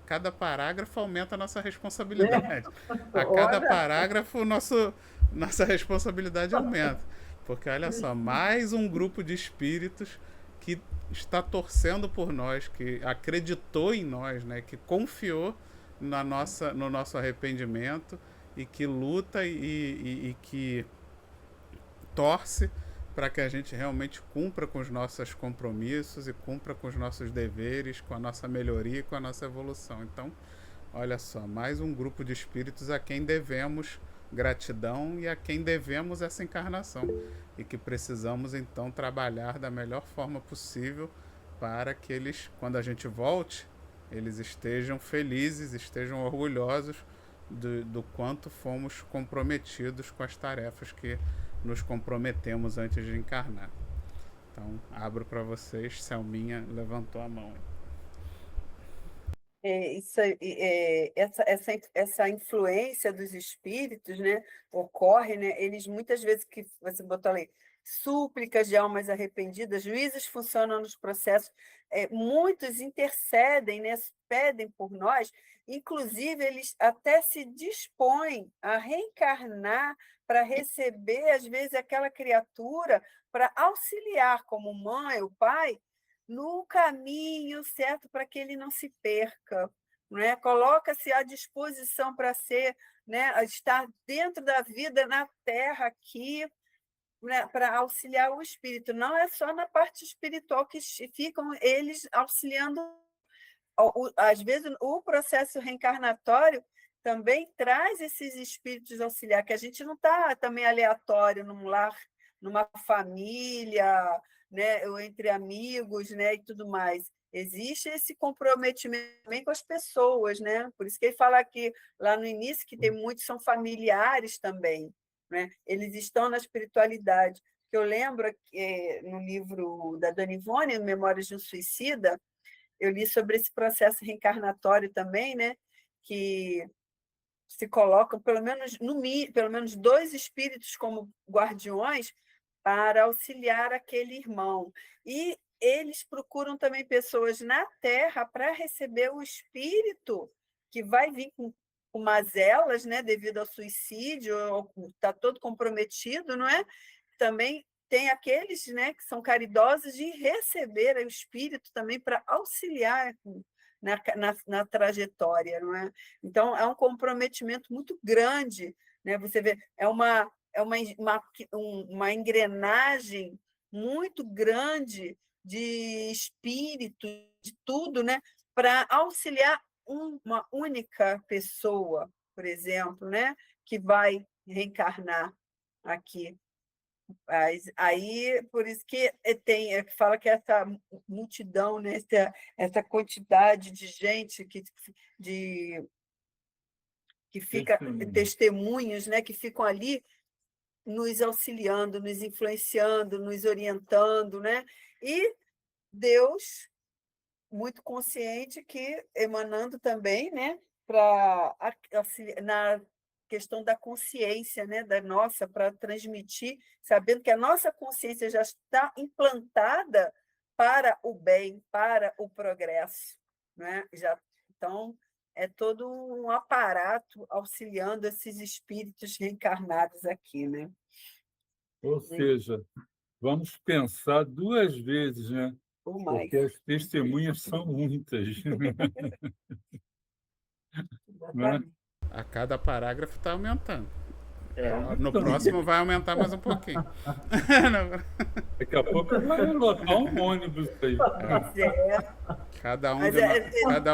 cada parágrafo aumenta a nossa responsabilidade. A cada parágrafo, nossa responsabilidade aumenta. Porque, olha só, mais um grupo de espíritos que está torcendo por nós, que acreditou em nós, né? Que confiou no nosso arrependimento e que luta e que torce para que a gente realmente cumpra com os nossos compromissos e cumpra com os nossos deveres, com a nossa melhoria e com a nossa evolução. Então, olha só, mais um grupo de espíritos a quem devemos gratidão e a quem devemos essa encarnação e que precisamos então trabalhar da melhor forma possível para que eles, quando a gente volte, eles estejam felizes, estejam orgulhosos do quanto fomos comprometidos com as tarefas que nos comprometemos antes de encarnar. Então, abro para vocês. Selminha levantou a mão. Essa influência dos espíritos, né, ocorre, né, eles muitas vezes, que você botou ali, súplicas de almas arrependidas, juízes funcionam nos processos, muitos intercedem, né, pedem por nós, inclusive eles até se dispõem a reencarnar para receber, às vezes, aquela criatura para auxiliar, como mãe ou pai, no caminho certo para que ele não se perca, né? Coloca-se à disposição para ser, né, estar dentro da vida na Terra aqui, né, para auxiliar o espírito. Não é só na parte espiritual que ficam eles auxiliando. Às vezes, o processo reencarnatório também traz esses espíritos auxiliares, que a gente não está também aleatório num lar, numa família, né, ou entre amigos, né, e tudo mais. Existe esse comprometimento também com as pessoas, né? Por isso que ele fala aqui, lá no início, que tem muitos são familiares também, né? Eles estão na espiritualidade. Que eu lembro que, no livro da Dona Ivone, Memórias de um Suicida, eu li sobre esse processo reencarnatório também, né? Que se colocam pelo menos 2 espíritos como guardiões para auxiliar aquele irmão. E eles procuram também pessoas na Terra para receber o espírito que vai vir com mazelas, né, devido ao suicídio, está todo comprometido, não é? Também tem aqueles, né, que são caridosos de receber o espírito também para auxiliar na trajetória, não é? Então, é um comprometimento muito grande, né? Você vê, uma engrenagem muito grande de espírito, de tudo, né? Para auxiliar uma única pessoa, por exemplo, né? Que vai reencarnar aqui. Mas aí, por isso que fala que essa multidão, né, essa quantidade de gente de, que fica, testemunhos, né, que ficam ali nos auxiliando, nos influenciando, nos orientando, né? E Deus, muito consciente que emanando também, né, na questão da consciência, né, da nossa, para transmitir, sabendo que a nossa consciência já está implantada para o bem, para o progresso, né? Então, é todo um aparato auxiliando esses espíritos reencarnados aqui, né? Ou seja, vamos pensar 2 vezes, né? Ou mais. Porque as testemunhas são muitas. Né? A cada parágrafo está aumentando. No Então, próximo vai aumentar mais um pouquinho. daqui a pouco vai lotar um ônibus aí. Cada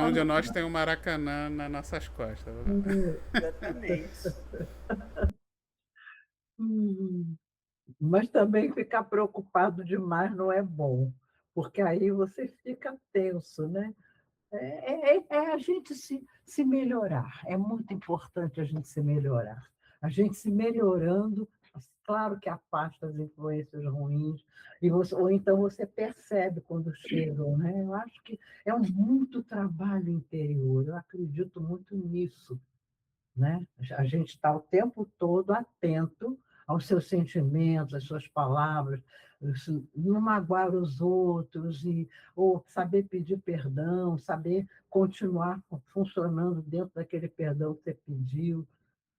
um de nós tem um Maracanã nas nossas costas. Exatamente. Mas também ficar preocupado demais não é bom, porque aí você fica tenso, né? É a gente se melhorar. É muito importante a gente se melhorar. A gente se melhorando, claro que afasta as influências ruins, ou então você percebe quando chegam, né? Eu acho que é muito trabalho interior, eu acredito muito nisso, né? A gente está o tempo todo atento aos seus sentimentos, às suas palavras, não magoar os outros, ou saber pedir perdão, saber continuar funcionando dentro daquele perdão que você pediu.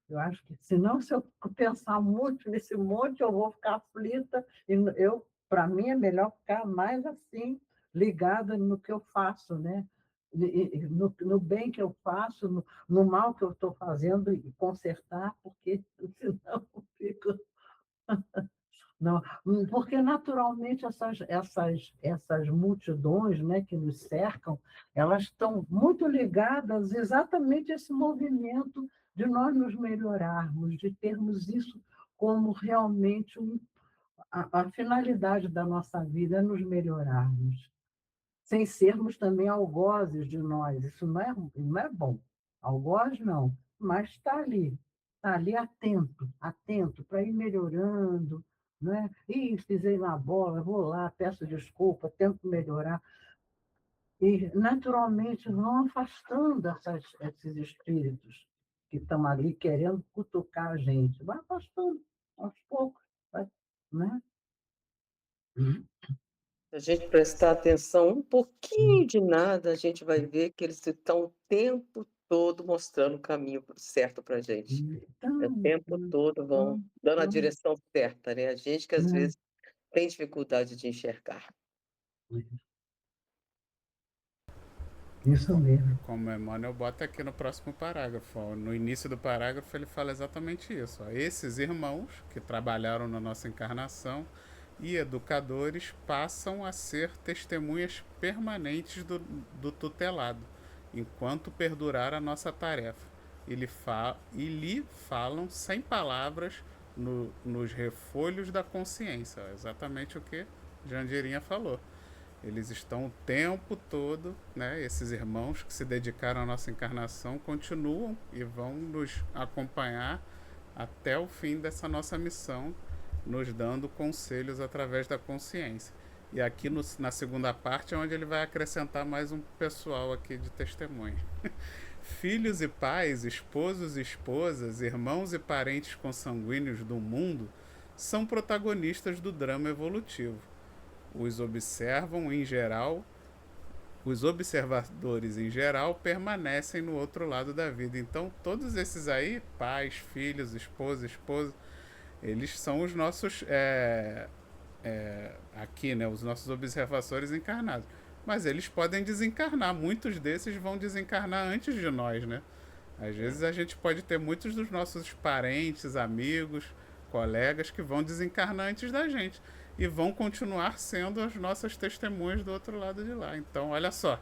Eu acho que, senão, se eu pensar muito nesse monte, eu vou ficar aflita, e para mim, é melhor ficar mais assim, ligada no que eu faço, né? No bem que eu faço, no mal que eu estou fazendo, e consertar, porque senão eu fico. Não, porque naturalmente essas multidões, né, que nos cercam, elas estão muito ligadas exatamente a esse movimento de nós nos melhorarmos, de termos isso como realmente a finalidade da nossa vida, é nos melhorarmos, sem sermos também algozes de nós. Isso não é bom. Algoz não, mas está ali atento para ir melhorando, né? Ih, pisei na bola, vou lá, peço desculpa, tento melhorar. E, naturalmente, vão afastando esses espíritos que estão ali querendo cutucar a gente. Vai afastando, aos poucos, vai, né? Se a gente prestar atenção um pouquinho de nada, a gente vai ver que eles estão o tempo todo mostrando o caminho certo para a gente. O tempo todo vão dando a direção certa, né? A gente que às vezes tem dificuldade de enxergar. Isso mesmo. Como Emmanuel bota aqui no próximo parágrafo. Ó. No início do parágrafo ele fala exatamente isso. Ó. Esses irmãos que trabalharam na nossa encarnação e educadores passam a ser testemunhas permanentes do tutelado, enquanto perdurar a nossa tarefa. E lhe falam sem palavras nos refolhos da consciência. Ó. Exatamente o que Jandirinha falou. Eles estão o tempo todo, né? Esses irmãos que se dedicaram à nossa encarnação continuam e vão nos acompanhar até o fim dessa nossa missão, nos dando conselhos através da consciência. E aqui na segunda parte é onde ele vai acrescentar mais um pessoal aqui de testemunha. Filhos e pais, esposos e esposas, irmãos e parentes consanguíneos do mundo são protagonistas do drama evolutivo. Os observadores em geral permanecem no outro lado da vida. Então, todos esses aí, pais, filhos, esposa, eles são os nossos, aqui, né, os nossos observadores encarnados. Mas eles podem desencarnar. Muitos desses vão desencarnar antes de nós, né? Às vezes a gente pode ter muitos dos nossos parentes, amigos, colegas que vão desencarnar antes da gente e vão continuar sendo as nossas testemunhas do outro lado de lá. Então, olha só,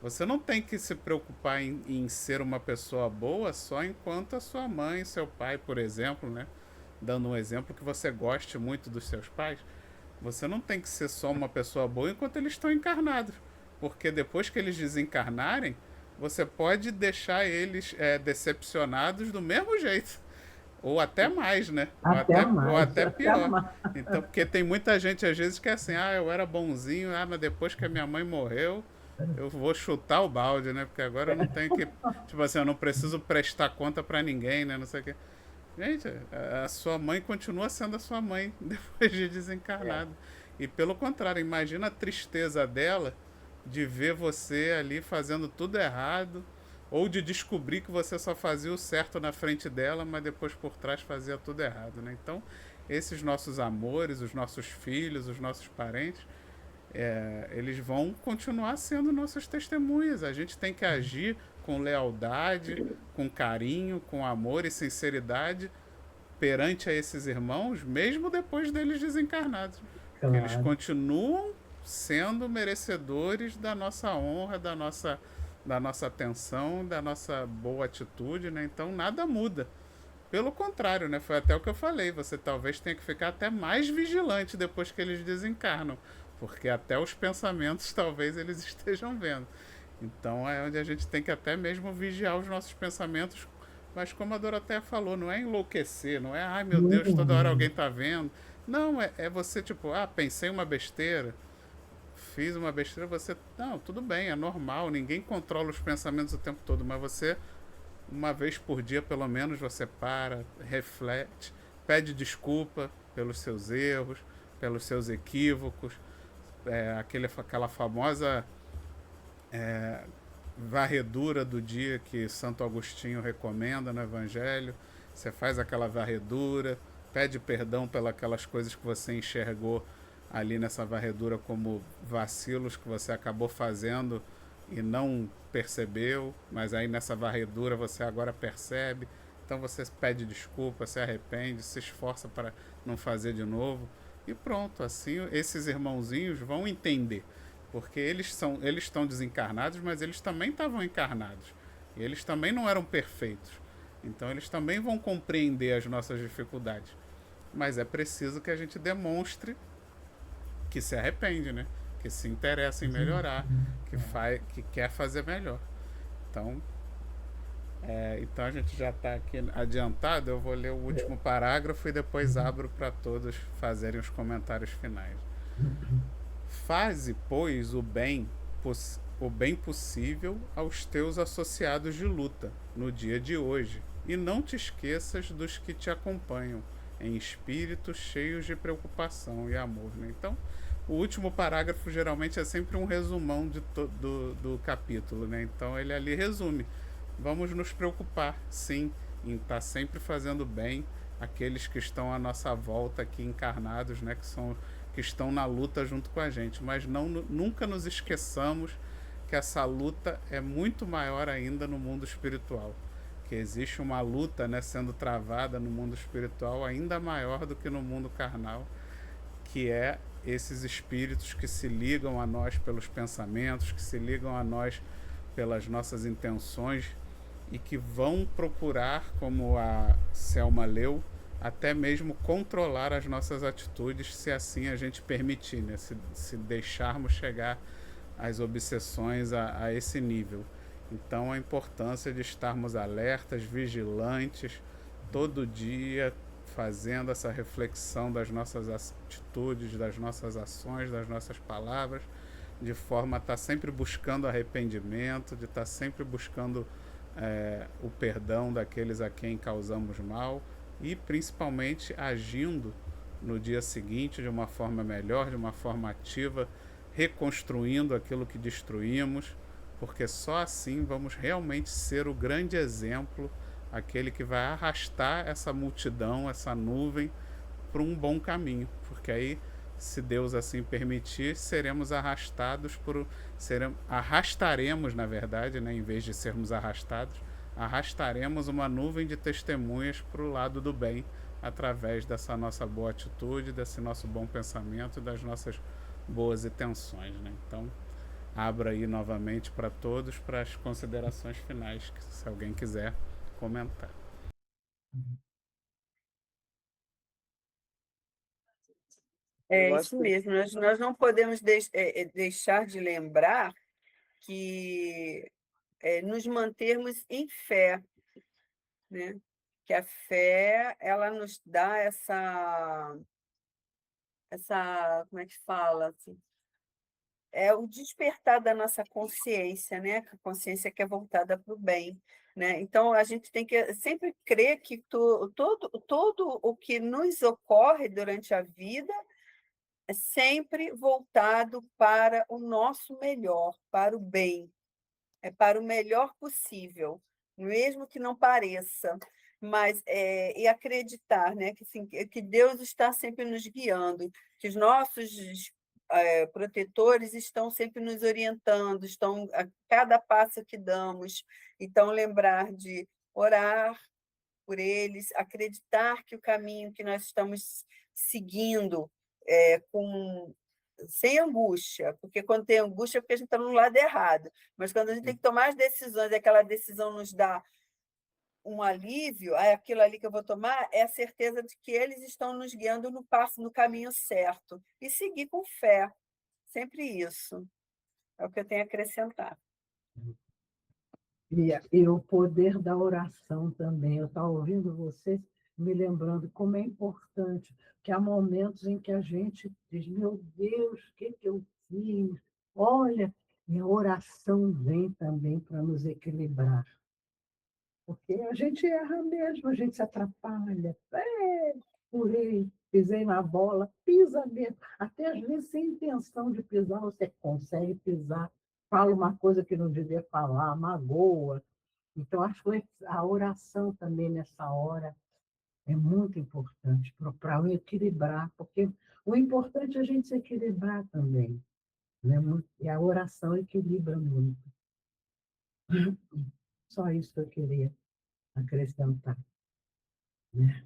você não tem que se preocupar em ser uma pessoa boa só enquanto a sua mãe, seu pai, por exemplo, né? Dando um exemplo que você goste muito dos seus pais, você não tem que ser só uma pessoa boa enquanto eles estão encarnados, porque depois que eles desencarnarem, você pode deixar eles decepcionados do mesmo jeito. Ou até mais, né? Ou até pior. Então, porque tem muita gente, às vezes, que é assim, eu era bonzinho, mas depois que a minha mãe morreu, eu vou chutar o balde, né? Porque agora eu não tenho que... Tipo assim, eu não preciso prestar conta pra ninguém, né? Não sei o quê. Gente, a sua mãe continua sendo a sua mãe depois de desencarnado. E pelo contrário, imagina a tristeza dela de ver você ali fazendo tudo errado, ou de descobrir que você só fazia o certo na frente dela, mas depois por trás fazia tudo errado, né? Então, esses nossos amores, os nossos filhos, os nossos parentes, eles vão continuar sendo nossas testemunhas. A gente tem que agir com lealdade, com carinho, com amor e sinceridade perante a esses irmãos, mesmo depois deles desencarnados. Claro. Eles continuam sendo merecedores da nossa honra, da nossa atenção, da nossa boa atitude, né? Então nada muda. Pelo contrário, né? Foi até o que eu falei, você talvez tenha que ficar até mais vigilante depois que eles desencarnam, porque até os pensamentos talvez eles estejam vendo. Então é onde a gente tem que até mesmo vigiar os nossos pensamentos, mas como a Doroteia falou, não é enlouquecer, não é, ai meu Deus, toda hora alguém tá vendo. Não, é você tipo, pensei uma besteira, fiz uma besteira, você... Não, tudo bem, é normal, ninguém controla os pensamentos o tempo todo, mas você, uma vez por dia, pelo menos, você para, reflete, pede desculpa pelos seus erros, pelos seus equívocos, aquela famosa varredura do dia que Santo Agostinho recomenda no Evangelho. Você faz aquela varredura, pede perdão pelas aquelas coisas que você enxergou ali nessa varredura como vacilos que você acabou fazendo e não percebeu, mas aí nessa varredura você agora percebe. Então você pede desculpa, se arrepende, se esforça para não fazer de novo e pronto. Assim esses irmãozinhos vão entender, porque eles estão desencarnados, mas eles também estavam encarnados e eles também não eram perfeitos. Então eles também vão compreender as nossas dificuldades, mas é preciso que a gente demonstre que se arrepende, né? Que se interessa em melhorar, que quer fazer melhor. Então a gente já está aqui adiantado, eu vou ler o último parágrafo e depois abro para todos fazerem os comentários finais. Faze, pois, o bem possível aos teus associados de luta no dia de hoje, e não te esqueças dos que te acompanham em espíritos cheios de preocupação e amor, né? Então, o último parágrafo geralmente é sempre um resumão do capítulo, né? Então ele ali resume. Vamos nos preocupar, sim, em estar sempre fazendo bem aqueles que estão à nossa volta aqui encarnados, né? Que estão na luta junto com a gente. Mas nunca nos esqueçamos que essa luta é muito maior ainda no mundo espiritual. Que existe uma luta, né, sendo travada no mundo espiritual ainda maior do que no mundo carnal, que é esses espíritos que se ligam a nós pelos pensamentos, que se ligam a nós pelas nossas intenções e que vão procurar, como a Selma leu, até mesmo controlar as nossas atitudes, se assim a gente permitir, né? Se deixarmos chegar as obsessões a esse nível. Então, a importância de estarmos alertas, vigilantes, todo dia, fazendo essa reflexão das nossas atitudes, das nossas ações, das nossas palavras, de forma a estar sempre buscando arrependimento, de estar sempre buscando o perdão daqueles a quem causamos mal e principalmente agindo no dia seguinte de uma forma melhor, de uma forma ativa, reconstruindo aquilo que destruímos, porque só assim vamos realmente ser o grande exemplo, aquele que vai arrastar essa multidão, essa nuvem, para um bom caminho, porque aí, se Deus assim permitir, seremos arrastados arrastaremos, na verdade, né, em vez de sermos arrastados, arrastaremos uma nuvem de testemunhas para o lado do bem, através dessa nossa boa atitude, desse nosso bom pensamento, das nossas boas intenções, né? Então, abro aí novamente para todos para as considerações finais, se alguém quiser comentar. É Eu acho isso que mesmo. Nós não podemos deixar de lembrar que nos mantermos em fé, né? Que a fé ela nos dá como é que fala? Assim, é o despertar da nossa consciência, né? A consciência que é voltada para o bem, né? Então a gente tem que sempre crer que todo o que nos ocorre durante a vida é sempre voltado para o nosso melhor, para o bem, é para o melhor possível, mesmo que não pareça, mas e acreditar, né, que, assim, que Deus está sempre nos guiando, que os nossos protetores estão sempre nos orientando, estão a cada passo que damos, então lembrar de orar por eles, acreditar que o caminho que nós estamos seguindo com sem angústia, porque quando tem angústia é porque a gente está no lado errado, mas quando a gente tem que tomar as decisões e aquela decisão nos dá um alívio, aquilo ali que eu vou tomar é a certeza de que eles estão nos guiando no caminho certo, e seguir com fé, sempre isso, é o que eu tenho a acrescentar. E o poder da oração também. Eu estava ouvindo vocês, me lembrando como é importante, que há momentos em que a gente diz, meu Deus, o que eu fiz? Olha, e a oração vem também para nos equilibrar. Porque a gente erra mesmo, a gente se atrapalha. Pulei, pisei na bola, pisa mesmo. Até às vezes, sem intenção de pisar, você consegue pisar, fala uma coisa que não devia falar, magoa. Então, acho que a oração também nessa hora é muito importante para equilibrar, porque o importante é a gente se equilibrar também, né? E a oração equilibra muito. Só isso que eu queria acrescentar, né?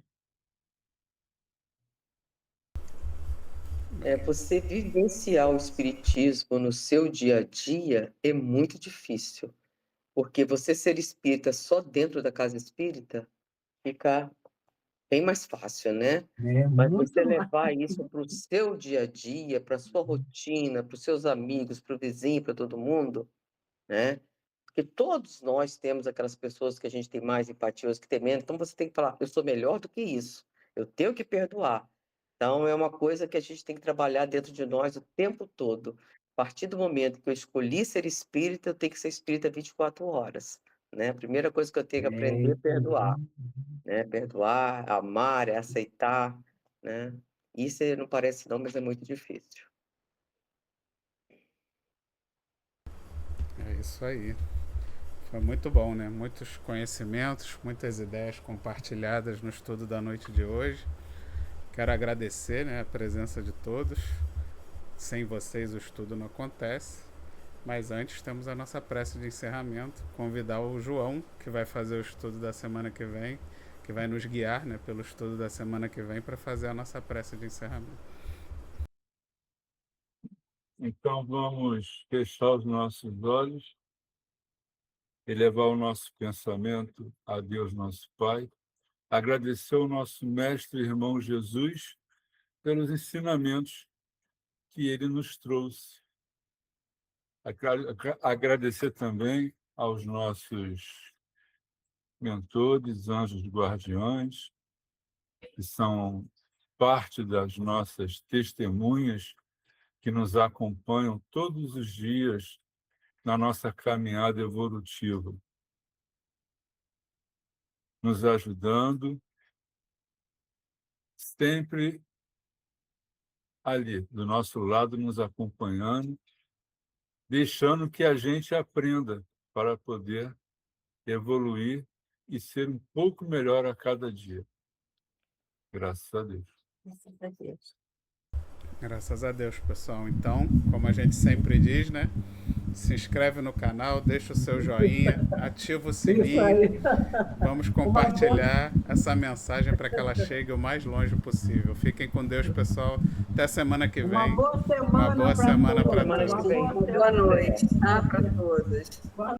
você vivenciar o espiritismo no seu dia a dia é muito difícil, porque você ser espírita só dentro da casa espírita fica bem mais fácil, né? É Mas muito você mais. levar isso para o seu dia a dia, para a sua rotina, para os seus amigos, para o vizinho, para todo mundo, né? Porque todos nós temos aquelas pessoas que a gente tem mais empatia, outras que tem menos. Então você tem que falar, eu sou melhor do que isso. Eu tenho que perdoar. Então é uma coisa que a gente tem que trabalhar dentro de nós o tempo todo. A partir do momento que eu escolhi ser espírita, eu tenho que ser espírita 24 horas, né? A primeira coisa que eu tenho que aprender é Isso perdoar, mesmo. né? Perdoar, amar, é aceitar, né? Isso não parece não, mas é muito difícil. É isso aí. Foi muito bom, né? Muitos conhecimentos, muitas ideias compartilhadas no estudo da noite de hoje. Quero agradecer, né, a presença de todos. Sem vocês o estudo não acontece. Mas antes temos a nossa prece de encerramento. Convidar o João, que vai fazer o estudo da semana que vem, que vai nos guiar, né, pelo estudo da semana que vem, para fazer a nossa prece de encerramento. Então, vamos fechar os nossos olhos, elevar o nosso pensamento a Deus, nosso Pai, agradecer ao nosso mestre e irmão Jesus pelos ensinamentos que ele nos trouxe. Agradecer também aos nossos mentores, anjos guardiões, que são parte das nossas testemunhas, que nos acompanham todos os dias na nossa caminhada evolutiva, nos ajudando, sempre ali, do nosso lado, nos acompanhando, deixando que a gente aprenda para poder evoluir e ser um pouco melhor a cada dia. Graças a Deus. Graças a Deus. Graças a Deus, pessoal. Então, como a gente sempre diz, né? Se inscreve no canal, deixa o seu joinha, ativa o Isso sininho. aí. Vamos compartilhar essa mensagem para que ela chegue o mais longe possível. Fiquem com Deus, pessoal. Até semana que Uma vem. boa semana Uma boa semana para todos. todos. Semana que vem. Boa noite, tá? Para todos. Boa